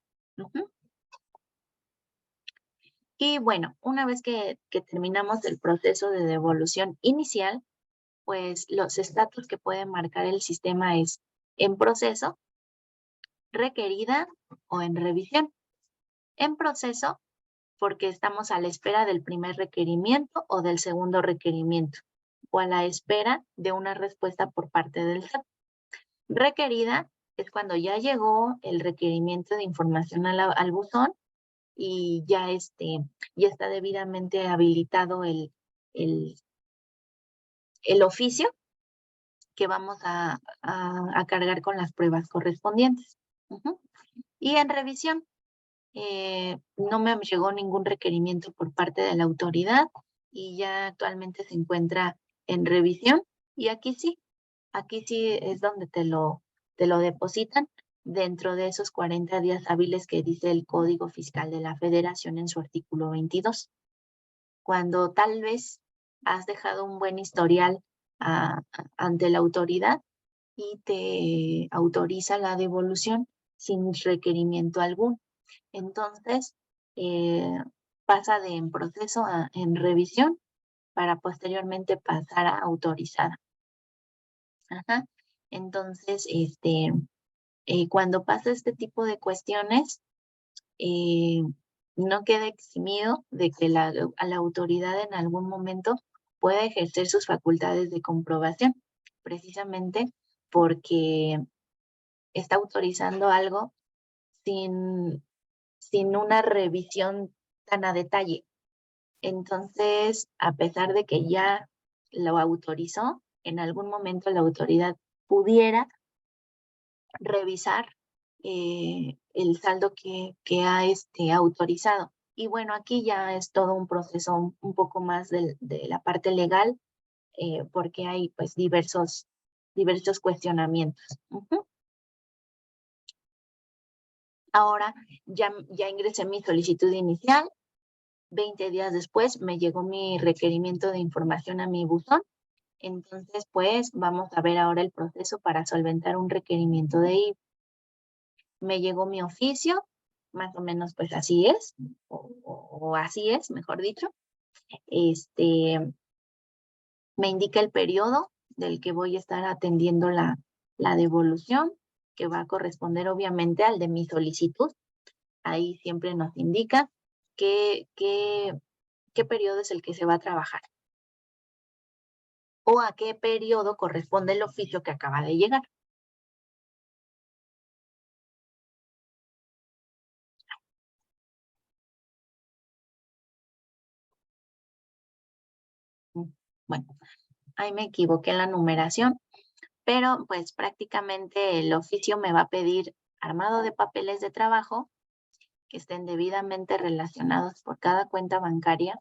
Y bueno, una vez que terminamos el proceso de devolución inicial, pues los estatus que puede marcar el sistema es en proceso, requerida o en revisión. En proceso, porque estamos a la espera del primer requerimiento o del segundo requerimiento, o a la espera de una respuesta por parte del SAT. Requerida es cuando ya llegó el requerimiento de información al buzón y ya está debidamente habilitado el oficio que vamos a cargar con las pruebas correspondientes. Y en revisión, no me llegó ningún requerimiento por parte de la autoridad y ya actualmente se encuentra en revisión. Y aquí sí es donde te lo depositan dentro de esos 40 días hábiles que dice el Código Fiscal de la Federación en su artículo 22. Cuando tal vez has dejado un buen historial ante la autoridad y te autoriza la devolución sin requerimiento alguno. Entonces, pasa de en proceso a en revisión para posteriormente pasar a autorizada. Ajá. Entonces, cuando pasa este tipo de cuestiones, no queda eximido de que a la autoridad en algún momento pueda ejercer sus facultades de comprobación, precisamente porque está autorizando algo sin una revisión tan a detalle. Entonces, a pesar de que ya lo autorizó, en algún momento la autoridad pudiera revisar el saldo que ha autorizado. Y bueno, aquí ya es todo un proceso un poco más de la parte legal, porque hay pues diversos cuestionamientos. Ahora ya ingresé mi solicitud inicial. 20 días después me llegó mi requerimiento de información a mi buzón. Entonces, pues vamos a ver ahora el proceso para solventar un requerimiento de IVA. Me llegó mi oficio, más o menos pues así es, o así es, mejor dicho. Me indica el periodo del que voy a estar atendiendo la devolución, que va a corresponder obviamente al de mi solicitud. Ahí siempre nos indica qué periodo es el que se va a trabajar o a qué periodo corresponde el oficio que acaba de llegar. Bueno, ahí me equivoqué en la numeración, pero pues prácticamente el oficio me va a pedir armado de papeles de trabajo que estén debidamente relacionados por cada cuenta bancaria,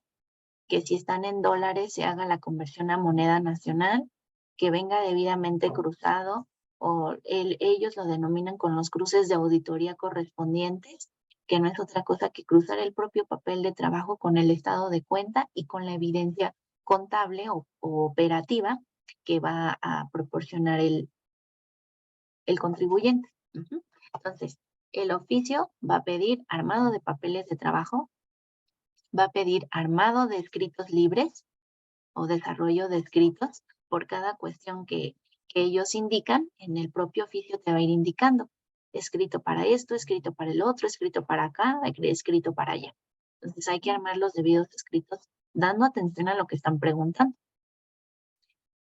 que si están en dólares se haga la conversión a moneda nacional, que venga debidamente cruzado o ellos lo denominan con los cruces de auditoría correspondientes, que no es otra cosa que cruzar el propio papel de trabajo con el estado de cuenta y con la evidencia contable o operativa que va a proporcionar el contribuyente. Entonces, el oficio va a pedir armado de papeles de trabajo, va a pedir armado de escritos libres o desarrollo de escritos por cada cuestión que ellos indican. En el propio oficio te va a ir indicando escrito para esto, escrito para el otro, escrito para acá, escrito para allá. Entonces hay que armar los debidos escritos dando atención a lo que están preguntando.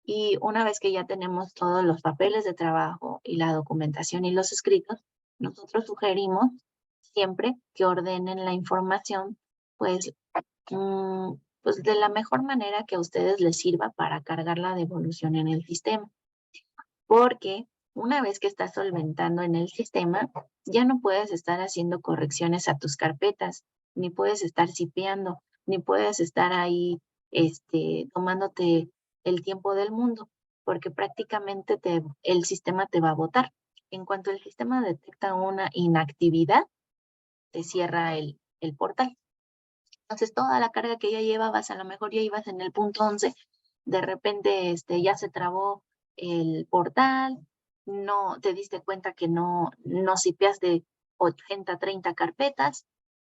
Y una vez que ya tenemos todos los papeles de trabajo y la documentación y los escritos, nosotros sugerimos siempre que ordenen la información, pues, pues de la mejor manera que a ustedes les sirva para cargar la devolución en el sistema. Porque una vez que estás solventando en el sistema, ya no puedes estar haciendo correcciones a tus carpetas, ni puedes estar cipeando, ni puedes estar ahí tomándote el tiempo del mundo, porque prácticamente el sistema te va a botar. En cuanto el sistema detecta una inactividad, te cierra el portal. Entonces, toda la carga que ya llevabas, a lo mejor ya ibas en el punto 11, de repente ya se trabó el portal, no te diste cuenta que no sipeas de 80, 30 carpetas,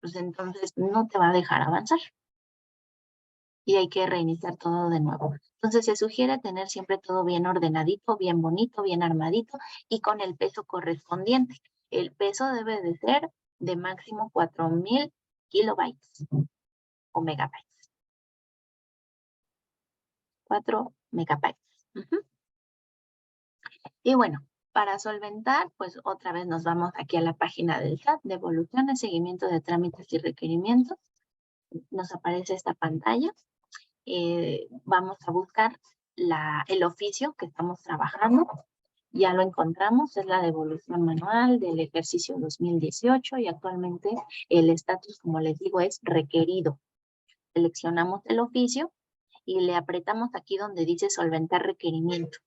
pues entonces no te va a dejar avanzar. Y hay que reiniciar todo de nuevo. Entonces se sugiere tener siempre todo bien ordenadito, bien bonito, bien armadito y con el peso correspondiente. El peso debe de ser de máximo 4000 kilobytes o megabytes. 4 megabytes. Y bueno, para solventar, pues otra vez nos vamos aquí a la página del SAT, devoluciones, seguimiento de trámites y requerimientos. Nos aparece esta pantalla. Vamos a buscar el oficio que estamos trabajando. Ya lo encontramos, es la devolución manual del ejercicio 2018 y actualmente el estatus, como les digo, es requerido. Seleccionamos el oficio y le apretamos aquí donde dice solventar requerimiento.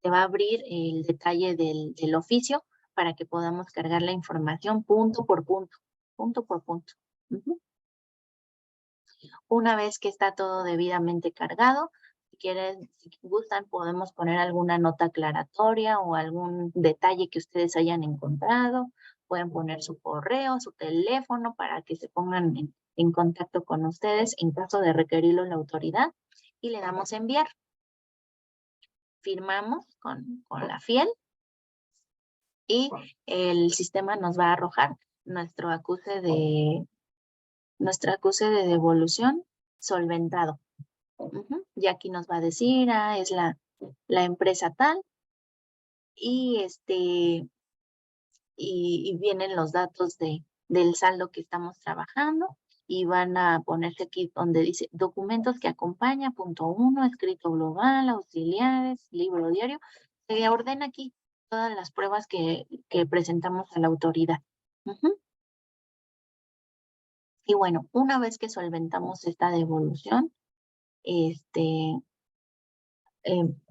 Se va a abrir el detalle del oficio para que podamos cargar la información punto por punto, punto por punto. Una vez que está todo debidamente cargado, si gustan, podemos poner alguna nota aclaratoria o algún detalle que ustedes hayan encontrado. Pueden poner su correo, su teléfono para que se pongan en contacto con ustedes en caso de requerirlo la autoridad y le damos enviar. Firmamos con la fiel y el sistema nos va a arrojar nuestro acuse de devolución solventado. Y aquí nos va a decir, es la empresa tal y y vienen los datos del saldo que estamos trabajando y van a ponerse aquí donde dice documentos que acompaña, punto 1, escrito global, auxiliares, libro diario. Se ordena aquí todas las pruebas que presentamos a la autoridad. Y bueno, una vez que solventamos esta devolución, en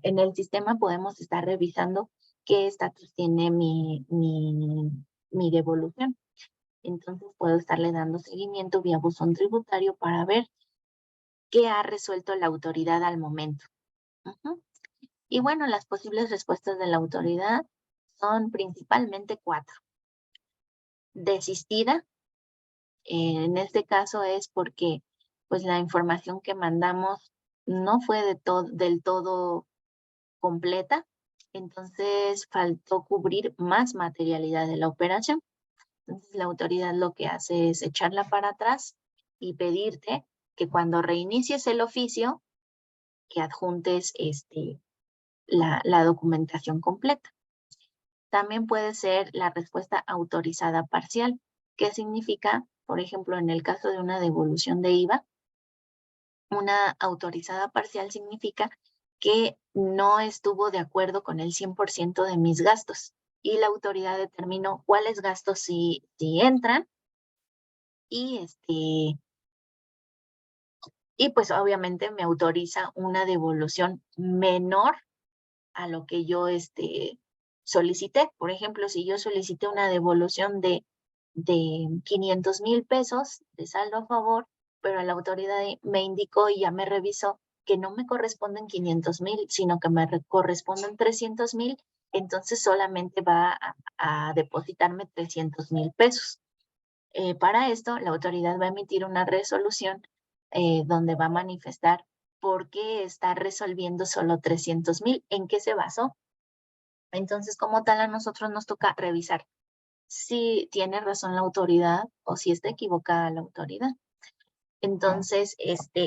el sistema podemos estar revisando qué estatus tiene mi devolución. Entonces puedo estarle dando seguimiento vía buzón tributario para ver qué ha resuelto la autoridad al momento. Y bueno, las posibles respuestas de la autoridad son principalmente 4. Desistida. En este caso es porque pues la información que mandamos no fue del todo completa, entonces faltó cubrir más materialidad de la operación. Entonces la autoridad lo que hace es echarla para atrás y pedirte que cuando reinicies el oficio, que adjuntes la documentación completa. También puede ser la respuesta autorizada parcial, que significa, por ejemplo, en el caso de una devolución de IVA, una autorizada parcial significa que no estuvo de acuerdo con el 100% de mis gastos y la autoridad determinó cuáles gastos sí entran y pues obviamente me autoriza una devolución menor a lo que yo solicité. Por ejemplo, si yo solicité una devolución de 500,000 pesos de saldo a favor, pero la autoridad me indicó y ya me revisó que no me corresponden 500,000, sino que me corresponden 300,000, entonces solamente va a depositarme 300,000 pesos. Para esto, la autoridad va a emitir una resolución donde va a manifestar por qué está resolviendo solo 300,000, en qué se basó. Entonces, como tal, a nosotros nos toca revisar si tiene razón la autoridad o si está equivocada la autoridad. Entonces,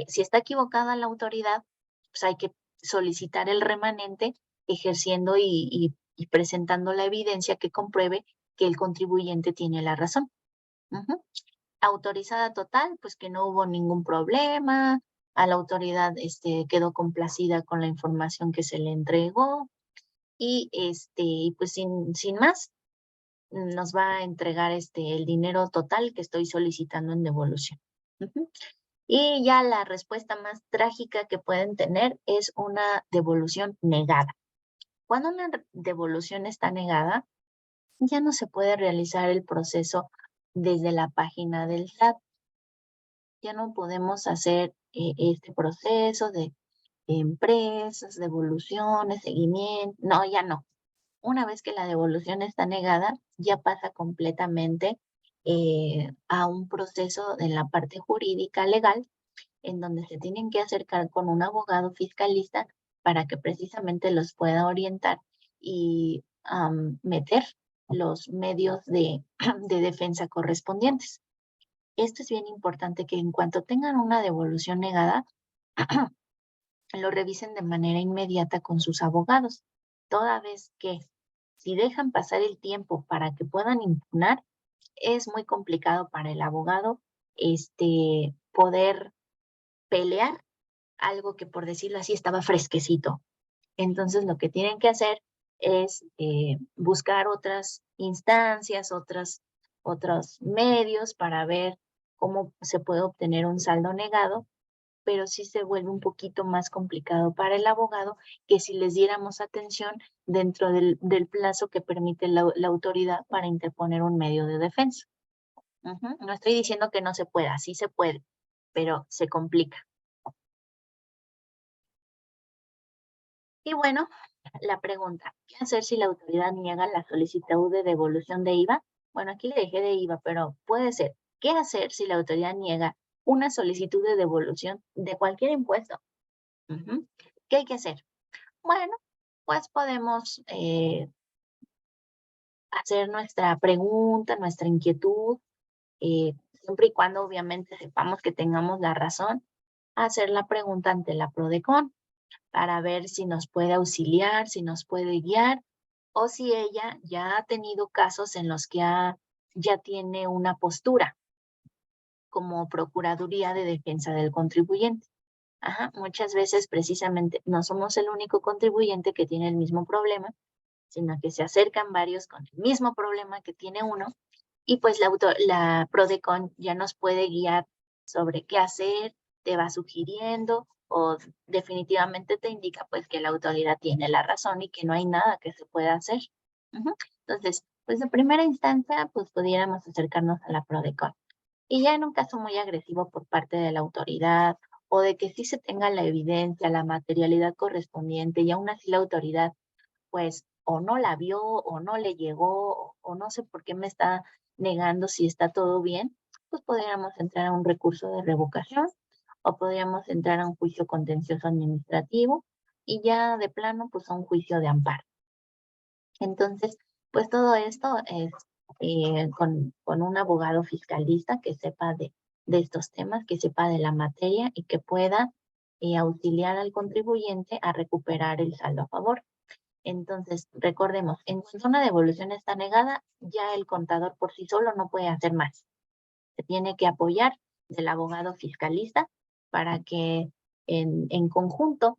si está equivocada la autoridad, pues hay que solicitar el remanente ejerciendo y presentando la evidencia que compruebe que el contribuyente tiene la razón. Autorizada total, pues que no hubo ningún problema, a la autoridad quedó complacida con la información que se le entregó y pues sin más nos va a entregar el dinero total que estoy solicitando en devolución. Ujú. Y ya la respuesta más trágica que pueden tener es una devolución negada. Cuando una devolución está negada, ya no se puede realizar el proceso desde la página del SAT. Ya no podemos hacer este proceso de empresas, devoluciones, seguimiento. No, ya no. Una vez que la devolución está negada, ya pasa completamente a un proceso en la parte jurídica legal, en donde se tienen que acercar con un abogado fiscalista para que precisamente los pueda orientar y meter los medios de, de defensa correspondientes. Esto es bien importante que en cuanto tengan una devolución negada, lo revisen de manera inmediata con sus abogados, toda vez que si dejan pasar el tiempo para que puedan impugnar, es muy complicado para el abogado poder pelear algo que, por decirlo así, estaba fresquecito. Entonces, lo que tienen que hacer es buscar otras instancias, otros medios para ver cómo se puede obtener un saldo negado, pero sí se vuelve un poquito más complicado para el abogado que si les diéramos atención dentro del plazo que permite la autoridad para interponer un medio de defensa. Ujú. No estoy diciendo que no se pueda, sí se puede, pero se complica. Y bueno, la pregunta, ¿qué hacer si la autoridad niega la solicitud de devolución de IVA? Bueno, aquí le dejé de IVA, pero puede ser, ¿qué hacer si la autoridad niega una solicitud de devolución de cualquier impuesto? Ujú. ¿Qué hay que hacer? Bueno, pues podemos hacer nuestra pregunta, nuestra inquietud, siempre y cuando obviamente sepamos que tengamos la razón, hacer la pregunta ante la PRODECON para ver si nos puede auxiliar, si nos puede guiar, o si ella ya ha tenido casos en los que ya tiene una postura como Procuraduría de Defensa del Contribuyente. Ajá, muchas veces precisamente no somos el único contribuyente que tiene el mismo problema, sino que se acercan varios con el mismo problema que tiene uno y pues la PRODECON ya nos puede guiar sobre qué hacer, te va sugiriendo o definitivamente te indica pues que la autoridad tiene la razón y que no hay nada que se pueda hacer. Ujú. Entonces, pues de primera instancia, pues pudiéramos acercarnos a la PRODECON. Y ya en un caso muy agresivo por parte de la autoridad o de que sí se tenga la evidencia, la materialidad correspondiente y aún así la autoridad pues o no la vio o no le llegó o no sé por qué me está negando si está todo bien, pues podríamos entrar a un recurso de revocación o podríamos entrar a un juicio contencioso administrativo y ya de plano pues a un juicio de amparo. Entonces, pues todo esto es con un abogado fiscalista que sepa de estos temas, que sepa de la materia y que pueda auxiliar al contribuyente a recuperar el saldo a favor. Entonces, recordemos, en cuanto una devolución está negada, ya el contador por sí solo no puede hacer más. Se tiene que apoyar del abogado fiscalista para que en conjunto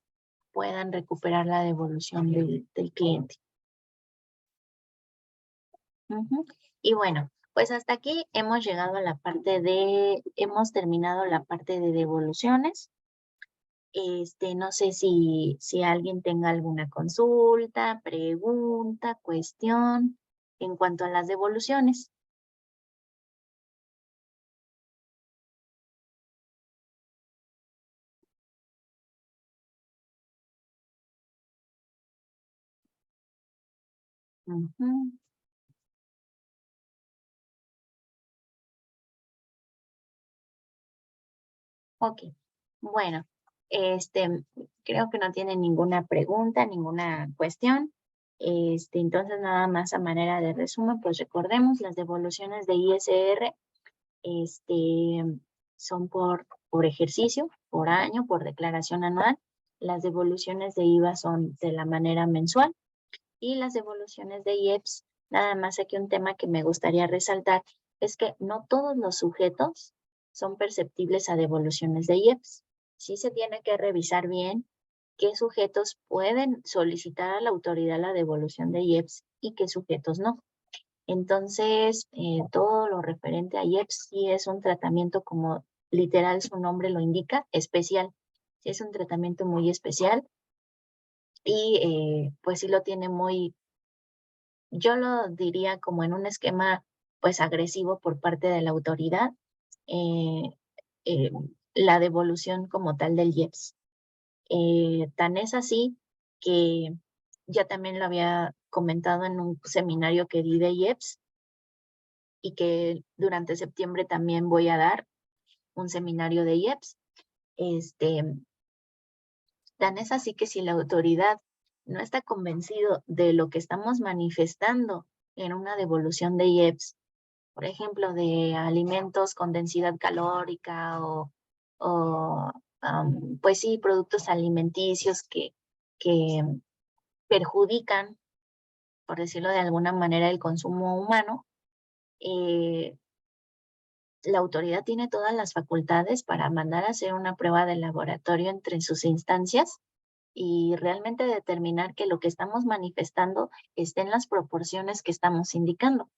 puedan recuperar la devolución del cliente. Ujú. Y bueno, pues hasta aquí hemos llegado a la hemos terminado la parte de devoluciones. No sé si alguien tenga alguna consulta, pregunta, cuestión en cuanto a las devoluciones. Ujú. Ok, bueno, creo que no tiene ninguna pregunta, ninguna cuestión. Entonces nada más a manera de resumen, pues recordemos las devoluciones de ISR, este, son por ejercicio, por año, por declaración anual. Las devoluciones de IVA son de la manera mensual y las devoluciones de IEPS. Nada más aquí un tema que me gustaría resaltar es que no todos los sujetos son perceptibles a devoluciones de IEPS. Sí se tiene que revisar bien qué sujetos pueden solicitar a la autoridad la devolución de IEPS y qué sujetos no. Entonces, todo lo referente a IEPS sí es un tratamiento como literal su nombre lo indica, especial. Sí, es un tratamiento muy especial y pues sí lo tiene muy, yo lo diría como en un esquema pues agresivo por parte de la autoridad, eh, eh, la devolución como tal del IEPS. Tan es así que ya también lo había comentado en un seminario que di de IEPS y que durante septiembre también voy a dar un seminario de IEPS. Tan es así que si la autoridad no está convencido de lo que estamos manifestando en una devolución de IEPS, por ejemplo, de alimentos con densidad calórica o pues sí, productos alimenticios que perjudican, por decirlo de alguna manera, el consumo humano, eh, la autoridad tiene todas las facultades para mandar a hacer una prueba de laboratorio entre sus instancias y realmente determinar que lo que estamos manifestando esté en las proporciones que estamos indicando.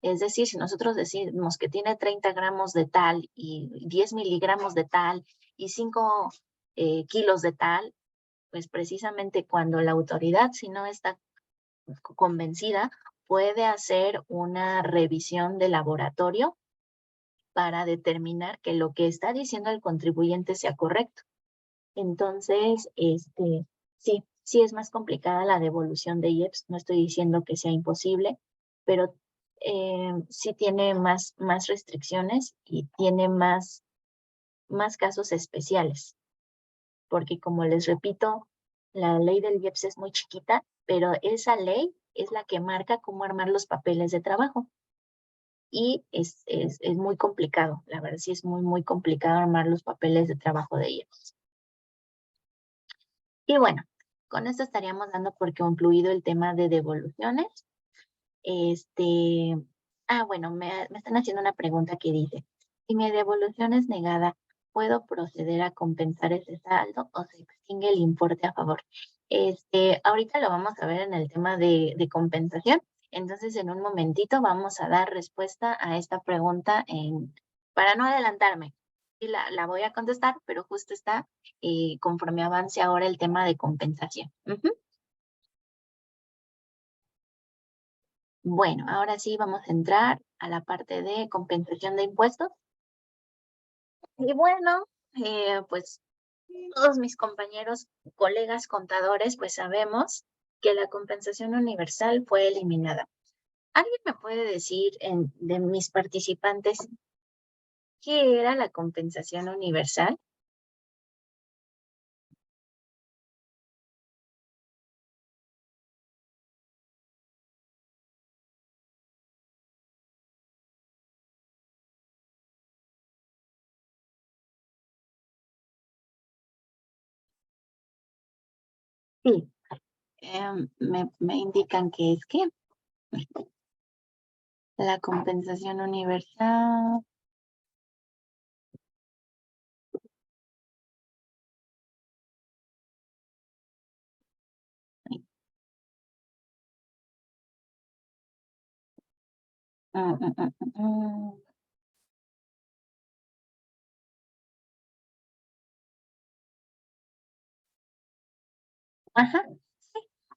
Es decir, si nosotros decimos que tiene 30 gramos de tal y 10 miligramos de tal y 5 kilos de tal, pues precisamente cuando la autoridad, si no está convencida, puede hacer una revisión de laboratorio para determinar que lo que está diciendo el contribuyente sea correcto. Entonces, sí es más complicada la devolución de IEPS, no estoy diciendo que sea imposible, pero sí tiene más restricciones y tiene más casos especiales, porque como les repito, la ley del IEPS es muy chiquita, pero esa ley es la que marca cómo armar los papeles de trabajo. Y es muy complicado, la verdad sí es muy complicado armar los papeles de trabajo de IEPS. Y bueno, con esto estaríamos dando por concluido el tema de devoluciones. Bueno, me están haciendo una pregunta que dice, si mi devolución es negada, ¿puedo proceder a compensar ese saldo o se extingue el importe a favor? Ahorita lo vamos a ver en el tema de compensación. Entonces, en un momentito vamos a dar respuesta a esta pregunta para no adelantarme. Sí, la voy a contestar, pero justo está conforme avance ahora el tema de compensación. Bueno, ahora sí vamos a entrar a la parte de compensación de impuestos. Y bueno, pues todos mis compañeros, colegas contadores, pues sabemos que la compensación universal fue eliminada. ¿Alguien me puede decir de mis participantes qué era la compensación universal? Sí, me indican que es que la compensación universal. Ajá.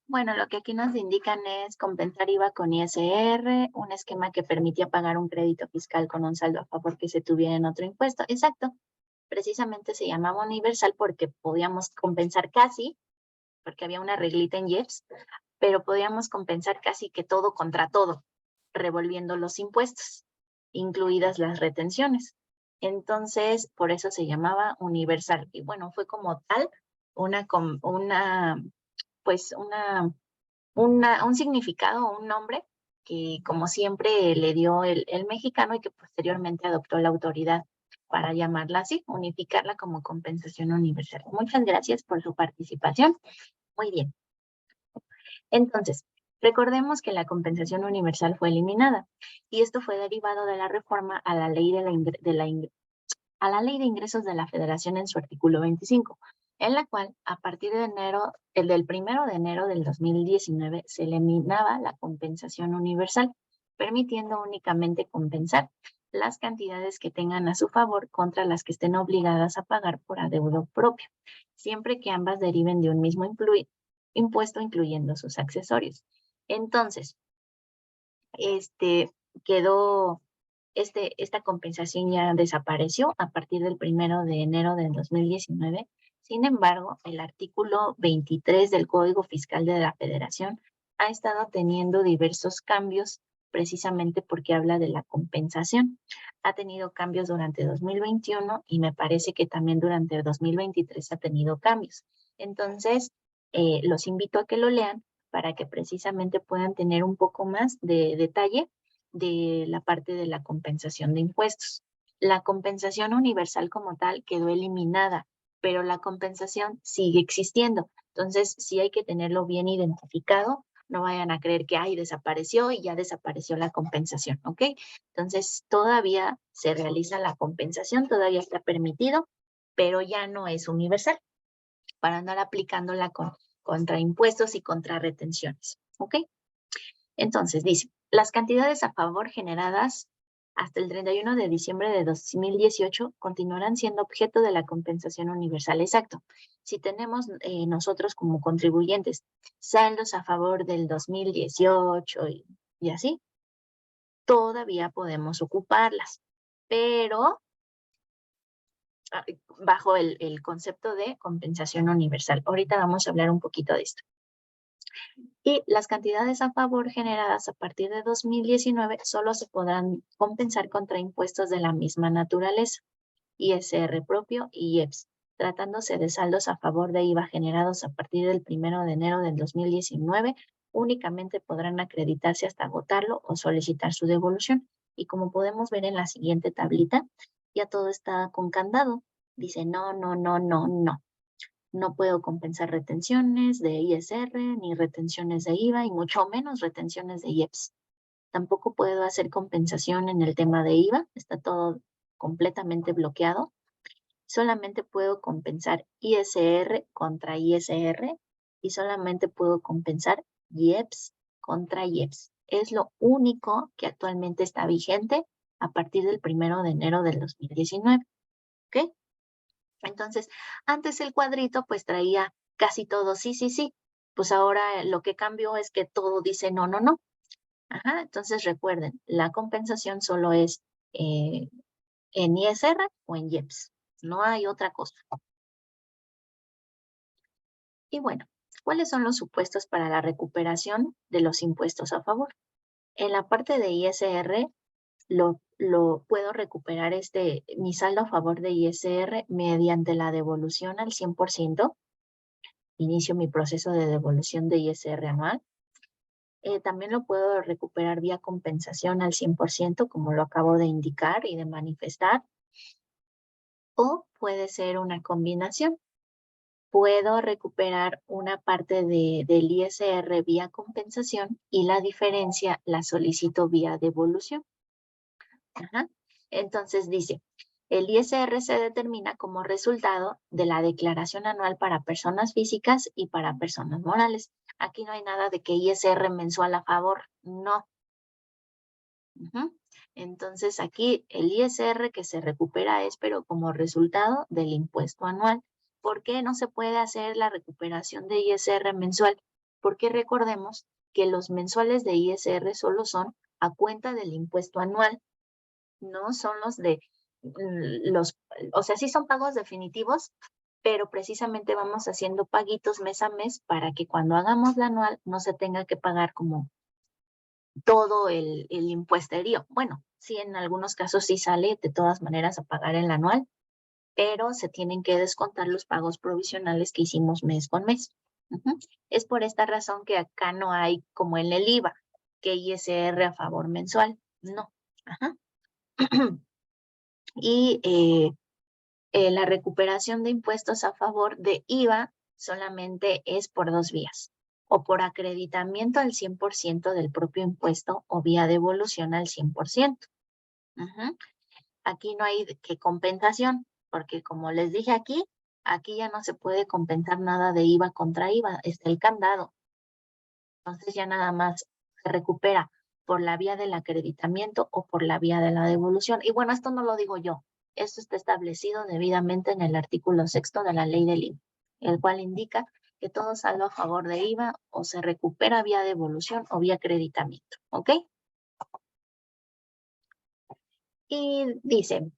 Bueno, lo que aquí nos indican es compensar IVA con ISR, un esquema que permitía pagar un crédito fiscal con un saldo a favor que se tuviera en otro impuesto. Exacto. Precisamente se llamaba universal porque podíamos compensar casi, porque había una reglita en IEPS, pero podíamos compensar casi que todo contra todo, revolviendo los impuestos, incluidas las retenciones. Entonces, por eso se llamaba universal. Y bueno, fue como tal un significado, un nombre que como siempre le dio el mexicano y que posteriormente adoptó la autoridad para llamarla así, unificarla como compensación universal. Muchas gracias por su participación. Muy bien. Entonces, recordemos que la compensación universal fue eliminada y esto fue derivado de la reforma a la ley a la Ley de Ingresos de la Federación en su artículo 25, en la cual a partir del 1 de enero del 2019 se eliminaba la compensación universal, permitiendo únicamente compensar las cantidades que tengan a su favor contra las que estén obligadas a pagar por adeudo propio, siempre que ambas deriven de un mismo impuesto, incluyendo sus accesorios. Entonces, esta compensación ya desapareció a partir del 1 de enero del 2019. Sin embargo, el artículo 23 del Código Fiscal de la Federación ha estado teniendo diversos cambios precisamente porque habla de la compensación. Ha tenido cambios durante 2021 y me parece que también durante el 2023 ha tenido cambios. Entonces, los invito a que lo lean para que precisamente puedan tener un poco más de detalle de la parte de la compensación de impuestos. La compensación universal como tal quedó eliminada, pero la compensación sigue existiendo. Entonces, sí hay que tenerlo bien identificado. No vayan a creer que, desapareció y ya desapareció la compensación, ¿ok? Entonces, todavía se realiza la compensación, todavía está permitido, pero ya no es universal para andar aplicándola contra impuestos y contra retenciones, ¿ok? Entonces, dice, las cantidades a favor generadas hasta el 31 de diciembre de 2018 continuarán siendo objeto de la compensación universal. Exacto. Si tenemos nosotros como contribuyentes saldos a favor del 2018 y así, todavía podemos ocuparlas, pero bajo el concepto de compensación universal. Ahorita vamos a hablar un poquito de esto. Y las cantidades a favor generadas a partir de 2019 solo se podrán compensar contra impuestos de la misma naturaleza, ISR propio y IEPS, tratándose de saldos a favor de IVA generados a partir del 1 de enero del 2019, únicamente podrán acreditarse hasta agotarlo o solicitar su devolución. Y como podemos ver en la siguiente tablita, ya todo está con candado. Dice no, no, no, no, no. No puedo compensar retenciones de ISR, ni retenciones de IVA, y mucho menos retenciones de IEPS. Tampoco puedo hacer compensación en el tema de IVA, está todo completamente bloqueado. Solamente puedo compensar ISR contra ISR y solamente puedo compensar IEPS contra IEPS. Es lo único que actualmente está vigente a partir del 1 de enero del 2019. ¿Ok? Entonces, antes el cuadrito pues traía casi todo sí, sí, sí. Pues ahora lo que cambió es que todo dice no, no, no. Ajá, entonces recuerden, la compensación solo es en ISR o en IEPS. No hay otra cosa. Y bueno, ¿cuáles son los supuestos para la recuperación de los impuestos a favor? En la parte de ISR, lo puedo recuperar mi saldo a favor de ISR mediante la devolución al 100%. Inicio mi proceso de devolución de ISR anual. También lo puedo recuperar vía compensación al 100%, como lo acabo de indicar y de manifestar. O puede ser una combinación. Puedo recuperar una parte del ISR vía compensación y la diferencia la solicito vía devolución. Ajá. Entonces dice, el ISR se determina como resultado de la declaración anual para personas físicas y para personas morales. Aquí no hay nada de que ISR mensual a favor, no. Entonces aquí el ISR que se recupera es pero como resultado del impuesto anual. ¿Por qué no se puede hacer la recuperación de ISR mensual? Porque recordemos que los mensuales de ISR solo son a cuenta del impuesto anual. No son o sea, sí son pagos definitivos, pero precisamente vamos haciendo paguitos mes a mes para que cuando hagamos la anual no se tenga que pagar como todo el impuesterío. Bueno, sí, en algunos casos sí sale de todas maneras a pagar el anual, pero se tienen que descontar los pagos provisionales que hicimos mes con mes. Es por esta razón que acá no hay como en el IVA, que ISR a favor mensual. No. Ajá. Y la recuperación de impuestos a favor de IVA solamente es por dos vías, o por acreditamiento al 100% del propio impuesto o vía devolución al 100%. Aquí no hay que compensación, porque como les dije aquí ya no se puede compensar nada de IVA contra IVA, está el candado. Entonces ya nada más se recupera por la vía del acreditamiento o por la vía de la devolución. Y bueno, esto no lo digo yo, esto está establecido debidamente en el artículo 6º de la ley del IVA, el cual indica que todo saldo a favor de IVA o se recupera vía devolución o vía acreditamiento, ¿ok? Y dice,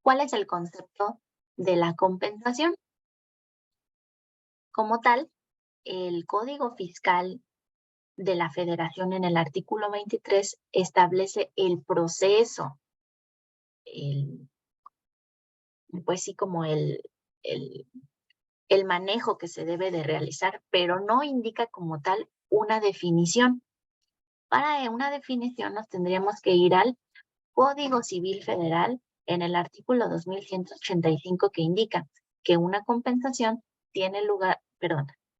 ¿cuál es el concepto de la compensación? Como tal, el Código Fiscal de la Federación en el artículo 23 establece el proceso, pues sí, como el manejo que se debe de realizar, pero no indica como tal una definición. Para una definición nos tendríamos que ir al Código Civil Federal en el artículo 2185 que indica que una compensación tiene lugar,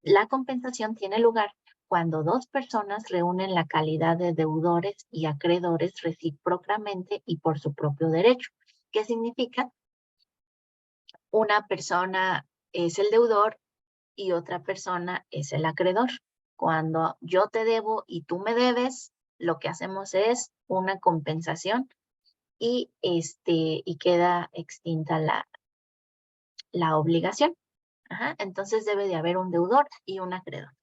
la compensación tiene lugar cuando dos personas reúnen la calidad de deudores y acreedores recíprocamente y por su propio derecho. ¿Qué significa? Una persona es el deudor y otra persona es el acreedor. Cuando yo te debo y tú me debes, lo que hacemos es una compensación y queda extinta la obligación. Entonces debe de haber un deudor y un acreedor.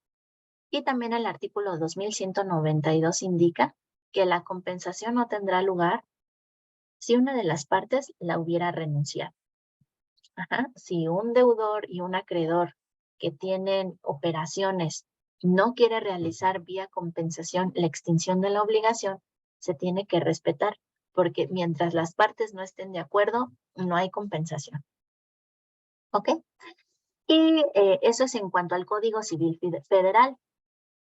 Y también el artículo 2192 indica que la compensación no tendrá lugar si una de las partes la hubiera renunciado. Si un deudor y un acreedor que tienen operaciones no quiere realizar vía compensación la extinción de la obligación, se tiene que respetar, porque mientras las partes no estén de acuerdo, no hay compensación. ¿Ok? Y eso es en cuanto al Código Civil Federal.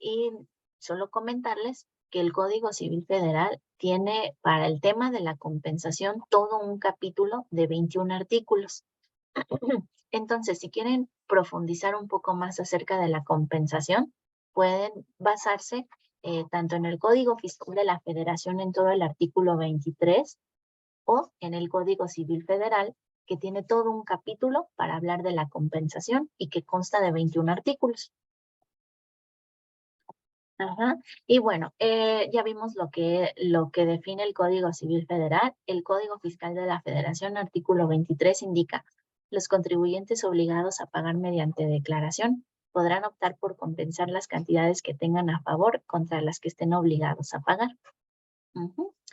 Y solo comentarles que el Código Civil Federal tiene para el tema de la compensación todo un capítulo de 21 artículos. Entonces, si quieren profundizar un poco más acerca de la compensación, pueden basarse tanto en el Código Fiscal de la Federación en todo el artículo 23 o en el Código Civil Federal, que tiene todo un capítulo para hablar de la compensación y que consta de 21 artículos. Y bueno, ya vimos lo que define el Código Civil Federal. El Código Fiscal de la Federación, artículo 23, indica: los contribuyentes obligados a pagar mediante declaración podrán optar por compensar las cantidades que tengan a favor contra las que estén obligados a pagar.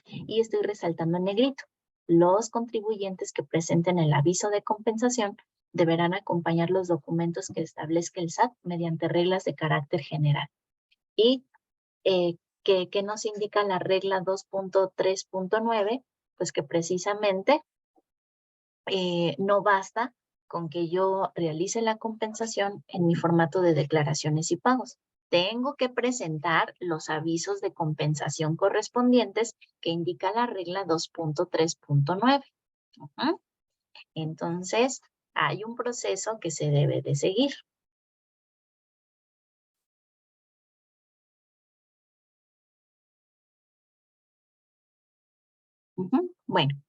Y estoy resaltando en negrito: los contribuyentes que presenten el aviso de compensación deberán acompañar los documentos que establezca el SAT mediante reglas de carácter general. Y que nos indica la regla 2.3.9, pues que precisamente no basta con que yo realice la compensación en mi formato de declaraciones y pagos. Tengo que presentar los avisos de compensación correspondientes que indica la regla 2.3.9. Entonces, hay un proceso que se debe de seguir. Bueno,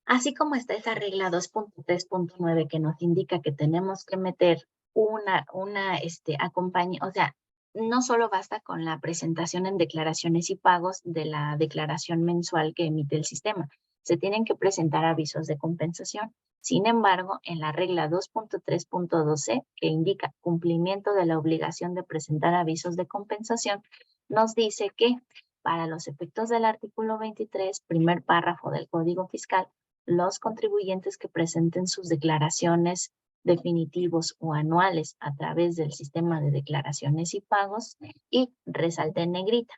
así como está esa regla 2.3.9 que nos indica que tenemos que meter o sea, no solo basta con la presentación en declaraciones y pagos de la declaración mensual que emite el sistema. Se tienen que presentar avisos de compensación. Sin embargo, en la regla 2.3.12, que indica cumplimiento de la obligación de presentar avisos de compensación, nos dice que para los efectos del artículo 23, primer párrafo del Código Fiscal, los contribuyentes que presenten sus declaraciones definitivos o anuales a través del sistema de declaraciones y pagos, y resalté en negrita,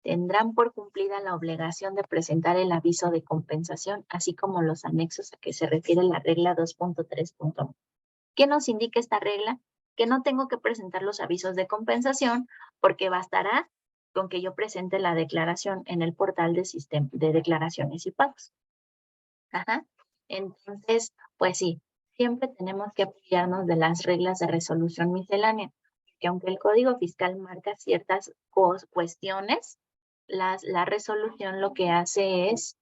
tendrán por cumplida la obligación de presentar el aviso de compensación, así como los anexos a que se refiere la regla 2.3.1. ¿Qué nos indica esta regla? Que no tengo que presentar los avisos de compensación, porque bastará con que yo presente la declaración en el portal de sistema de declaraciones y pagos. Entonces, pues sí, siempre tenemos que apoyarnos de las reglas de resolución miscelánea, que aunque el Código Fiscal marca ciertas cuestiones, la resolución lo que hace es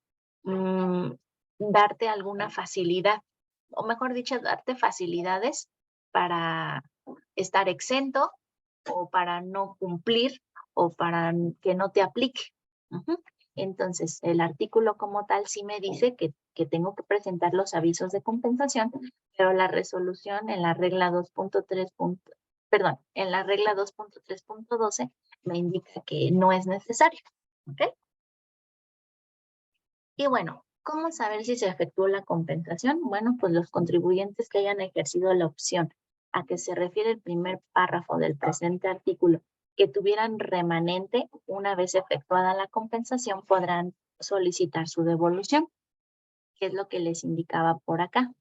darte alguna facilidad, o mejor dicho, darte facilidades para estar exento o para no cumplir o para que no te aplique. Entonces, el artículo como tal sí me dice que tengo que presentar los avisos de compensación, pero la resolución en la regla 2.3. Perdón, en la regla 2.3.12 me indica que no es necesario. ¿Ok? Y bueno, ¿cómo saber si se efectuó la compensación? Bueno, pues los contribuyentes que hayan ejercido la opción a que se refiere el primer párrafo del presente artículo, que tuvieran remanente una vez efectuada la compensación, podrán solicitar su devolución, que es lo que les indicaba por acá.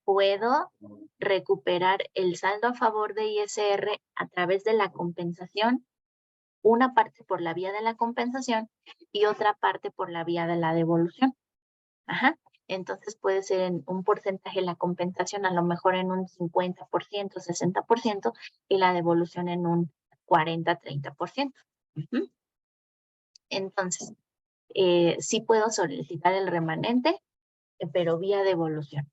Puedo recuperar el saldo a favor de ISR a través de la compensación, una parte por la vía de la compensación y otra parte por la vía de la devolución. Ajá. Entonces puede ser en un porcentaje la compensación, a lo mejor en un 50%, 60%, y la devolución en un 40, 30%. Entonces, sí puedo solicitar el remanente, pero vía devolución.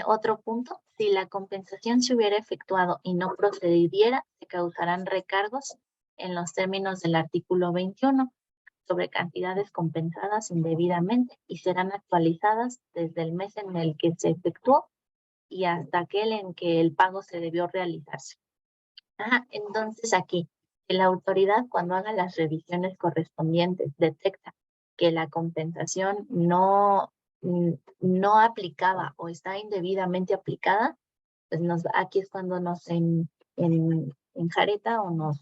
Otro punto, si la compensación se hubiera efectuado y no procediera, se causarán recargos en los términos del artículo 21 sobre cantidades compensadas indebidamente y serán actualizadas desde el mes en el que se efectuó y hasta aquel en que el pago se debió realizarse. Entonces aquí, la autoridad cuando haga las revisiones correspondientes detecta que la compensación no aplicaba o está indebidamente aplicada, pues aquí es cuando nos enjareta o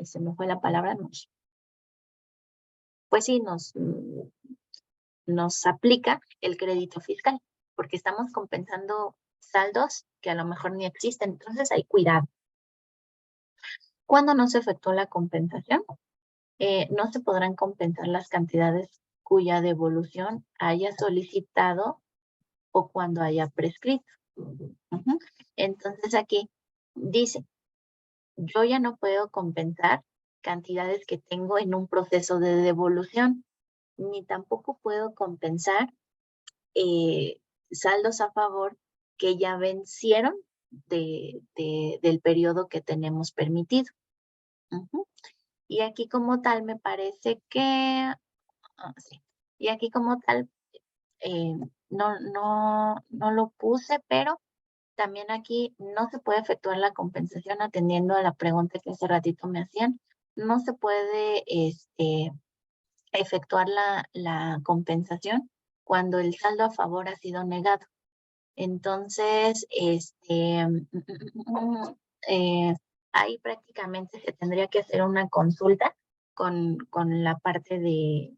se me fue la palabra, pues sí, nos aplica el crédito fiscal, porque estamos compensando saldos que a lo mejor ni existen, entonces hay cuidado. ¿Cuándo no se efectuó la compensación? No se podrán compensar las cantidades cuya devolución haya solicitado o cuando haya prescrito. Entonces aquí dice, yo ya no puedo compensar cantidades que tengo en un proceso de devolución, ni tampoco puedo compensar saldos a favor que ya vencieron del periodo que tenemos permitido. Y aquí como tal me parece que, sí, y aquí como tal no lo puse, pero también aquí no se puede efectuar la compensación atendiendo a la pregunta que hace ratito me hacían. No se puede efectuar la compensación cuando el saldo a favor ha sido negado. Entonces, ahí prácticamente se tendría que hacer una consulta con la parte de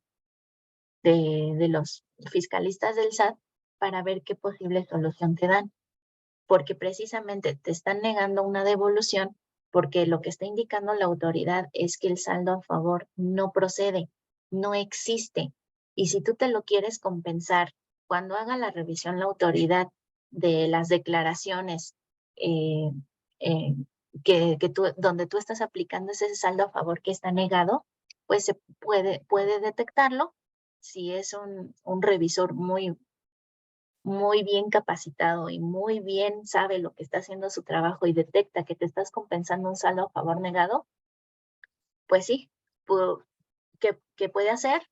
los fiscalistas del SAT para ver qué posible solución te dan. Porque precisamente te están negando una devolución porque lo que está indicando la autoridad es que el saldo a favor no procede, no existe. Y si tú te lo quieres compensar, cuando haga la revisión la autoridad de las declaraciones donde tú estás aplicando ese saldo a favor que está negado, pues se puede detectarlo si es un revisor muy bien capacitado y muy bien sabe lo que está haciendo su trabajo y detecta que te estás compensando un saldo a favor negado, pues sí, ¿qué puede hacer?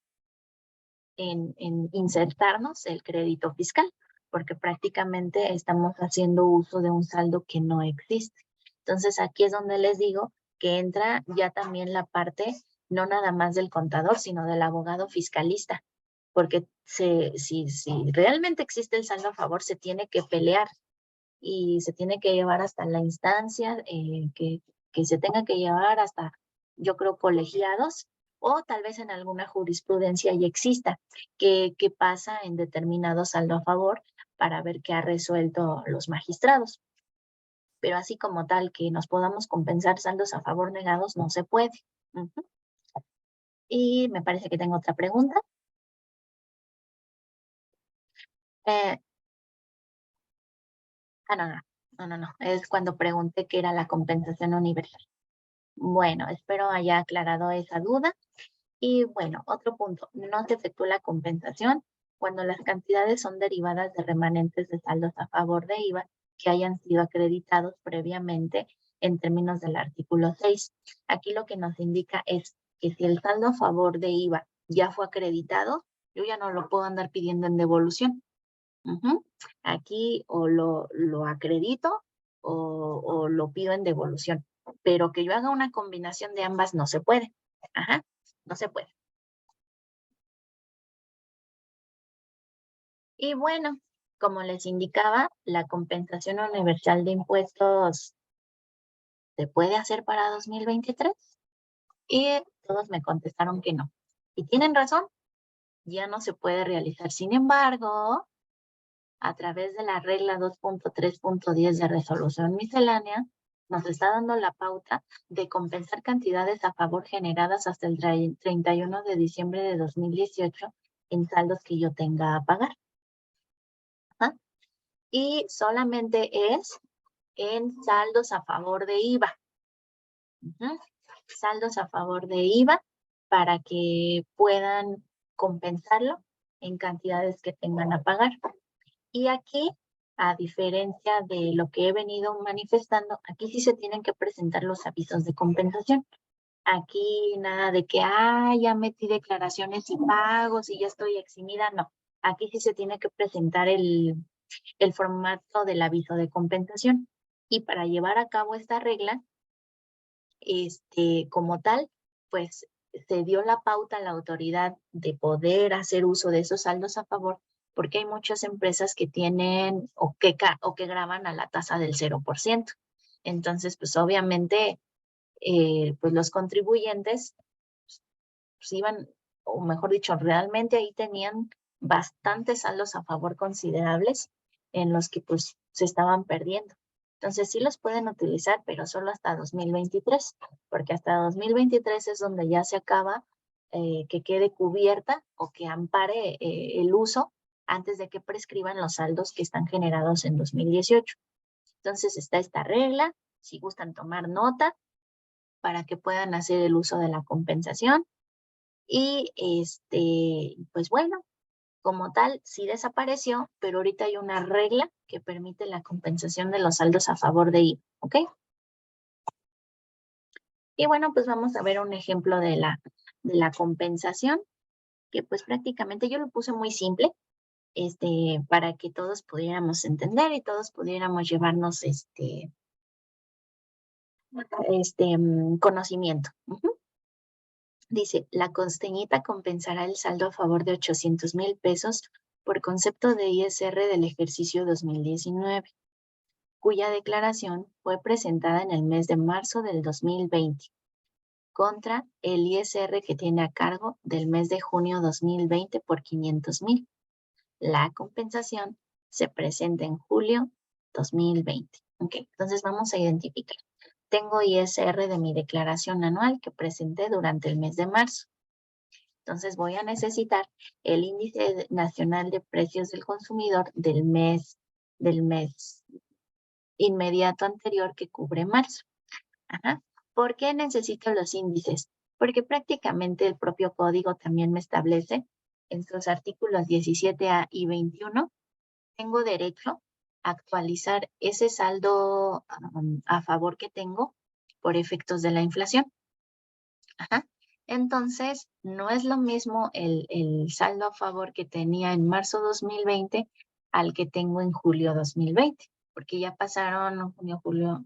En insertarnos el crédito fiscal, porque prácticamente estamos haciendo uso de un saldo que no existe. Entonces aquí es donde les digo que entra ya también la parte no nada más del contador, sino del abogado fiscalista, porque si realmente existe el saldo a favor, se tiene que pelear y se tiene que llevar hasta la instancia que se tenga que llevar hasta, yo creo, colegiados, o tal vez en alguna jurisprudencia ya exista, que pasa en determinado saldo a favor para ver qué ha resuelto los magistrados. Pero así como tal que nos podamos compensar saldos a favor negados, no se puede. Y me parece que tengo otra pregunta. No. Es cuando pregunté qué era la compensación universal. Bueno, espero haya aclarado esa duda. Y bueno, otro punto, no se efectúa la compensación cuando las cantidades son derivadas de remanentes de saldos a favor de IVA que hayan sido acreditados previamente en términos del artículo 6. Aquí lo que nos indica es que si el saldo a favor de IVA ya fue acreditado, yo ya no lo puedo andar pidiendo en devolución. Aquí o lo acredito o lo pido en devolución. Pero que yo haga una combinación de ambas no se puede. No se puede. Y bueno, como les indicaba, la compensación universal de impuestos se puede hacer para 2023. Y todos me contestaron que no. Y tienen razón, ya no se puede realizar. Sin embargo, a través de la regla 2.3.10 de resolución miscelánea, nos está dando la pauta de compensar cantidades a favor generadas hasta el 31 de diciembre de 2018 en saldos que yo tenga a pagar. Y solamente es en saldos a favor de IVA. Saldos a favor de IVA para que puedan compensarlo en cantidades que tengan a pagar. Y aquí, a diferencia de lo que he venido manifestando, aquí sí se tienen que presentar los avisos de compensación. Aquí nada de que, ya metí declaraciones y pagos y ya estoy eximida, no. Aquí sí se tiene que presentar el formato del aviso de compensación. Y para llevar a cabo esta regla, como tal, pues se dio la pauta a la autoridad de poder hacer uso de esos saldos a favor, porque hay muchas empresas que tienen o que graban a la tasa del 0%. Entonces, pues obviamente, pues los contribuyentes pues, iban, o mejor dicho, realmente ahí tenían bastantes saldos a favor considerables en los que pues se estaban perdiendo. Entonces sí los pueden utilizar, pero solo hasta 2023, porque hasta 2023 es donde ya se acaba que quede cubierta o que ampare el uso antes de que prescriban los saldos que están generados en 2018. Entonces está esta regla, si gustan tomar nota para que puedan hacer el uso de la compensación. Y pues bueno, como tal, sí desapareció, pero ahorita hay una regla que permite la compensación de los saldos a favor de IVA, ¿ok? Y bueno, pues vamos a ver un ejemplo de la compensación, que pues prácticamente yo lo puse muy simple, para que todos pudiéramos entender y todos pudiéramos llevarnos conocimiento. Dice, la costeñita compensará el saldo a favor de 800,000 pesos por concepto de ISR del ejercicio 2019, cuya declaración fue presentada en el mes de marzo del 2020, contra el ISR que tiene a cargo del mes de junio 2020 por 500,000. La compensación se presenta en julio 2020. Ok, entonces vamos a identificar. Tengo ISR de mi declaración anual que presenté durante el mes de marzo. Entonces voy a necesitar el índice nacional de precios del consumidor del mes inmediato anterior que cubre marzo. ¿Por qué necesito los índices? Porque prácticamente el propio código también me establece en sus artículos 17A y 21, tengo derecho a actualizar ese saldo a favor que tengo por efectos de la inflación. Entonces, no es lo mismo el saldo a favor que tenía en marzo 2020 al que tengo en julio 2020, porque ya pasaron junio, julio,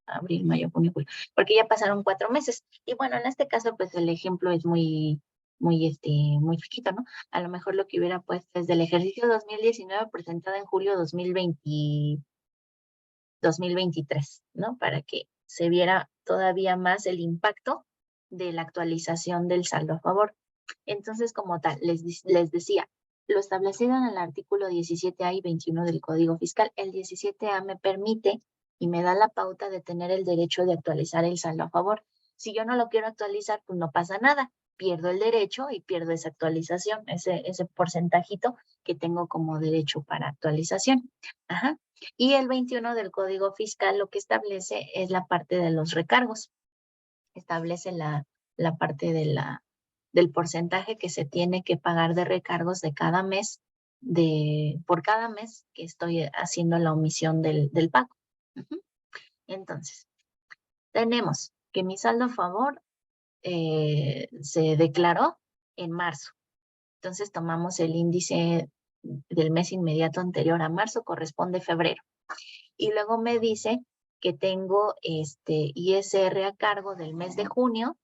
abril, mayo, junio, julio, porque ya pasaron 4 meses. Y bueno, en este caso, pues el ejemplo es muy chiquito, ¿no? A lo mejor lo que hubiera puesto es del ejercicio 2019 presentado en julio 2023, ¿no? Para que se viera todavía más el impacto de la actualización del saldo a favor. Entonces, como tal, les decía, lo establecido en el artículo 17A y 21 del Código Fiscal, el 17A me permite y me da la pauta de tener el derecho de actualizar el saldo a favor. Si yo no lo quiero actualizar, pues no pasa nada. Pierdo el derecho y pierdo esa actualización, ese porcentajito que tengo como derecho para actualización. Y el 21 del Código Fiscal lo que establece es la parte de los recargos. Establece la parte del porcentaje que se tiene que pagar de recargos de cada mes, por cada mes que estoy haciendo la omisión del pago. Entonces, Tenemos que mi saldo a favor se declaró en marzo. Entonces tomamos el índice del mes inmediato anterior a marzo, corresponde febrero. Y luego me dice que tengo ISR a cargo del mes de junio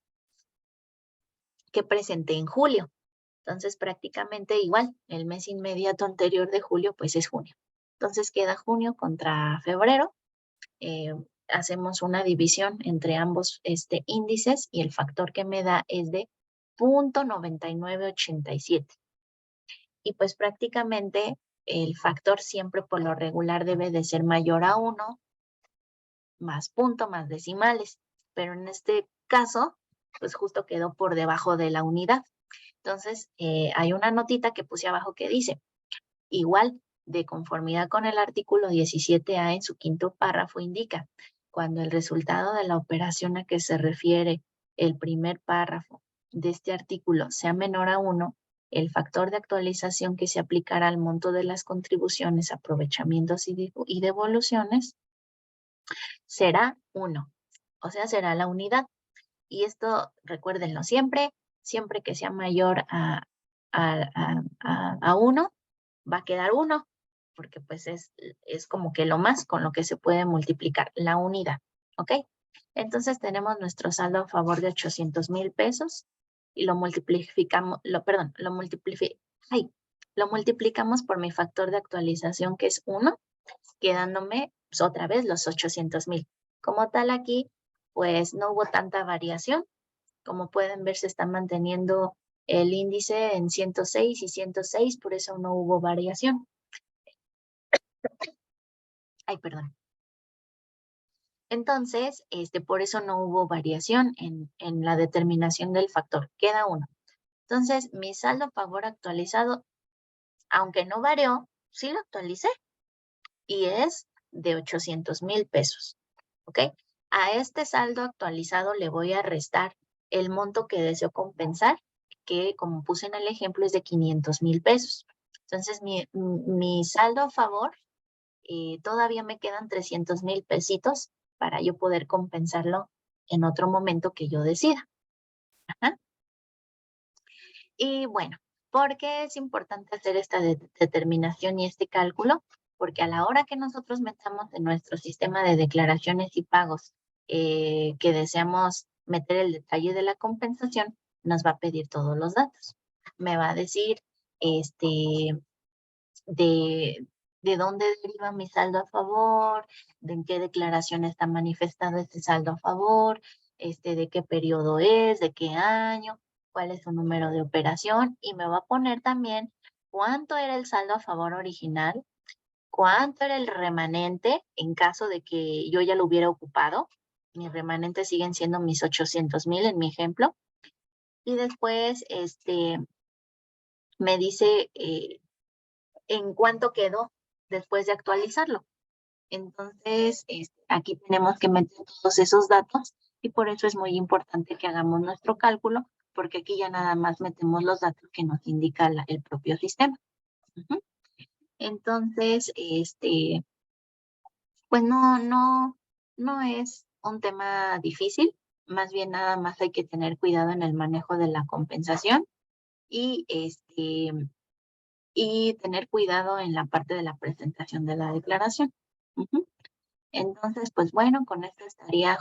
que presenté en julio. Entonces prácticamente igual, el mes inmediato anterior de julio pues es junio. Entonces queda junio contra febrero. Hacemos una división entre ambos índices y el factor que me da es de 0.9987. Y pues prácticamente el factor siempre por lo regular debe de ser mayor a 1, más punto, más decimales. Pero en este caso, pues justo quedó por debajo de la unidad. Entonces, hay una notita que puse abajo que dice, igual, de conformidad con el artículo 17A en su quinto párrafo indica, cuando el resultado de la operación a que se refiere el primer párrafo de este artículo sea menor a 1, el factor de actualización que se aplicará al monto de las contribuciones, aprovechamientos y devoluciones será 1, o sea, será la unidad. Y esto, recuérdenlo siempre que sea mayor a 1, va a quedar 1, porque pues es como que lo más con lo que se puede multiplicar, la unidad, ¿ok? Entonces tenemos nuestro saldo a favor de 800,000 pesos y lo multiplicamos, lo multiplicamos por mi factor de actualización que es 1, quedándome pues, otra vez los 800,000. Como tal aquí, pues no hubo tanta variación. Como pueden ver, se está manteniendo el índice en 106 y 106, por eso no hubo variación. Ay, perdón. Entonces, por eso no hubo variación en la determinación del factor. Queda 1. Entonces, mi saldo a favor actualizado, aunque no varió, sí lo actualicé y es de 800,000 pesos. ¿Ok? A este saldo actualizado le voy a restar el monto que deseo compensar, que como puse en el ejemplo es de 500,000 pesos. Entonces, mi saldo a favor, todavía me quedan 300,000 pesitos para yo poder compensarlo en otro momento que yo decida. Ajá. Y bueno, ¿por qué es importante hacer esta determinación y este cálculo? Porque a la hora que nosotros metamos en nuestro sistema de declaraciones y pagos que deseamos meter el detalle de la compensación, nos va a pedir todos los datos. Me va a decir de dónde deriva mi saldo a favor, de en qué declaración está manifestado este saldo a favor, de qué periodo es, de qué año, cuál es su número de operación, y me va a poner también cuánto era el saldo a favor original, cuánto era el remanente en caso de que yo ya lo hubiera ocupado. Mis remanentes siguen siendo mis 800,000 en mi ejemplo. Y después, me dice en cuánto quedó después de actualizarlo. Entonces, aquí tenemos que meter todos esos datos y por eso es muy importante que hagamos nuestro cálculo, porque aquí ya nada más metemos los datos que nos indica el propio sistema. Entonces, pues no es un tema difícil, más bien nada más hay que tener cuidado en el manejo de la compensación y y tener cuidado en la parte de la presentación de la declaración. Entonces, pues bueno, con esto estaría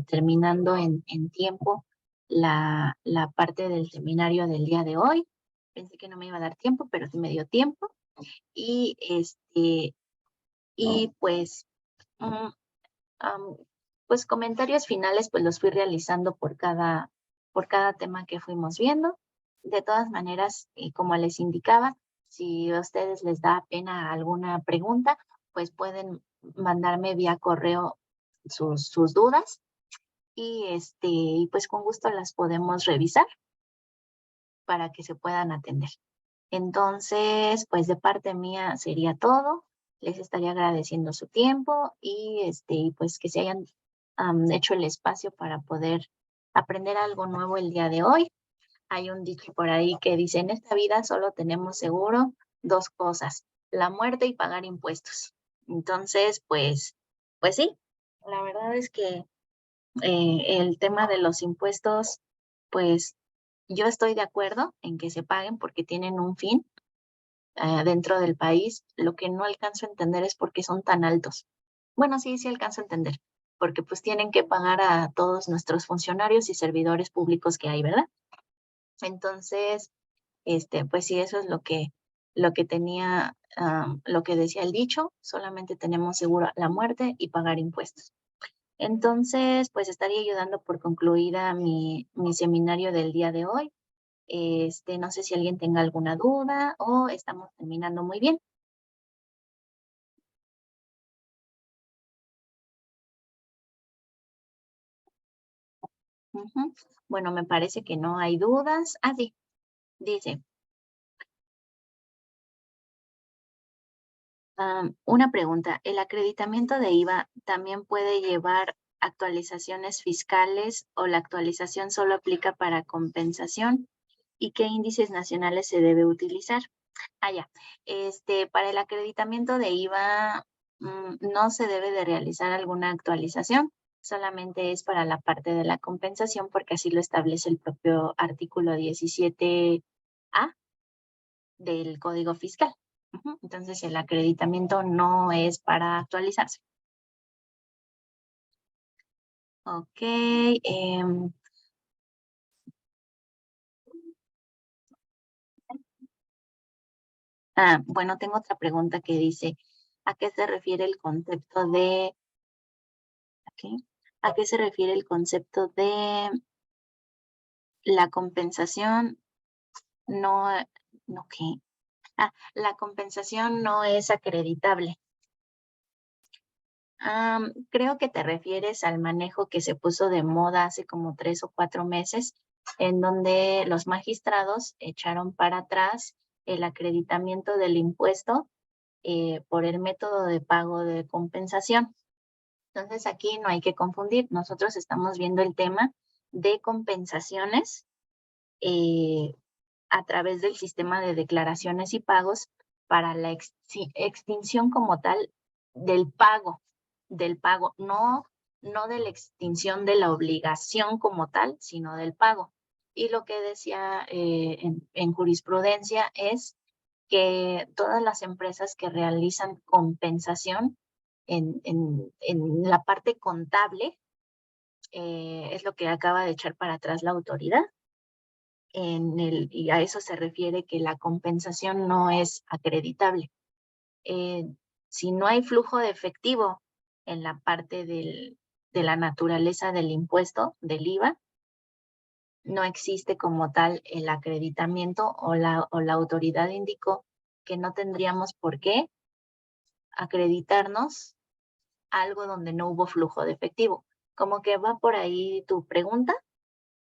terminando en tiempo la parte del seminario del día de hoy. Pensé que no me iba a dar tiempo, pero sí me dio tiempo. Y pues, pues comentarios finales, pues los fui realizando por cada tema que fuimos viendo. De todas maneras, como les indicaba, si a ustedes les da pena alguna pregunta, pues pueden mandarme vía correo sus dudas y pues con gusto las podemos revisar para que se puedan atender. Entonces, pues de parte mía sería todo. Les estaría agradeciendo su tiempo y pues que se hayan hecho el espacio para poder aprender algo nuevo el día de hoy. Hay un dicho por ahí que dice, en esta vida solo tenemos seguro 2 cosas, la muerte y pagar impuestos. Entonces, pues sí, la verdad es que el tema de los impuestos, pues yo estoy de acuerdo en que se paguen porque tienen un fin dentro del país. Lo que no alcanzo a entender es por qué son tan altos. Bueno, sí alcanzo a entender, porque pues tienen que pagar a todos nuestros funcionarios y servidores públicos que hay, ¿verdad? Entonces, pues sí, eso es lo que tenía, lo que decía el dicho, solamente tenemos seguro la muerte y pagar impuestos. Entonces, pues estaría ayudando por concluida mi seminario del día de hoy. No sé si alguien tenga alguna duda o estamos terminando muy bien. Ujú. Bueno, me parece que no hay dudas. Ah, sí, dice, una pregunta, ¿el acreditamiento de IVA también puede llevar actualizaciones fiscales o la actualización solo aplica para compensación? ¿Y qué índices nacionales se debe utilizar? Ah, ya. Para el acreditamiento de IVA, no se debe de realizar alguna actualización, solamente es para la parte de la compensación porque así lo establece el propio artículo 17A del Código Fiscal. Entonces, el acreditamiento no es para actualizarse. Ok. Bueno, tengo otra pregunta que dice, ¿a qué se refiere el concepto de... ¿A qué se refiere el concepto de la compensación? No, no, ¿qué? La compensación no es acreditable. Creo que te refieres al manejo que se puso de moda hace como 3 o 4 meses, en donde los magistrados echaron para atrás el acreditamiento del impuesto por el método de pago de compensación. Entonces aquí no hay que confundir, nosotros estamos viendo el tema de compensaciones a través del sistema de declaraciones y pagos para la extinción como tal del pago, no de la extinción de la obligación como tal, sino del pago. Y lo que decía en jurisprudencia es que todas las empresas que realizan compensación en la parte contable, es lo que acaba de echar para atrás la autoridad, y a eso se refiere que la compensación no es acreditable. Si no hay flujo de efectivo en la parte de la naturaleza del impuesto, del IVA, no existe como tal el acreditamiento o la autoridad indicó que no tendríamos por qué acreditarnos algo donde no hubo flujo de efectivo. Como que va por ahí tu pregunta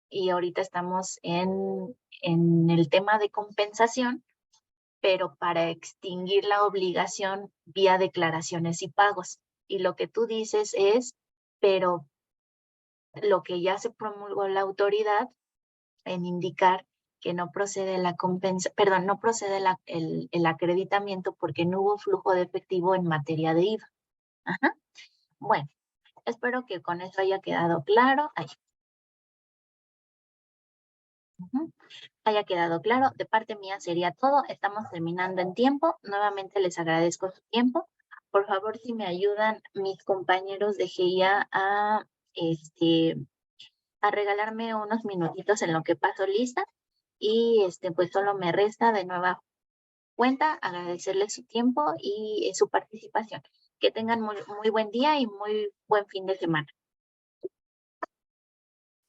y ahorita estamos en el tema de compensación, pero para extinguir la obligación vía declaraciones y pagos. Y lo que tú dices es, pero lo que ya se promulgó la autoridad en indicar que no procede no procede el acreditamiento porque no hubo flujo de efectivo en materia de IVA. Ajá. Bueno, espero que con eso haya quedado claro. Haya quedado claro. De parte mía sería todo. Estamos terminando en tiempo. Nuevamente les agradezco su tiempo. Por favor, si me ayudan mis compañeros de GIA a regalarme unos minutitos en lo que paso lista. Y pues solo me resta de nueva cuenta agradecerles su tiempo y su participación. Que tengan muy, muy buen día y muy buen fin de semana.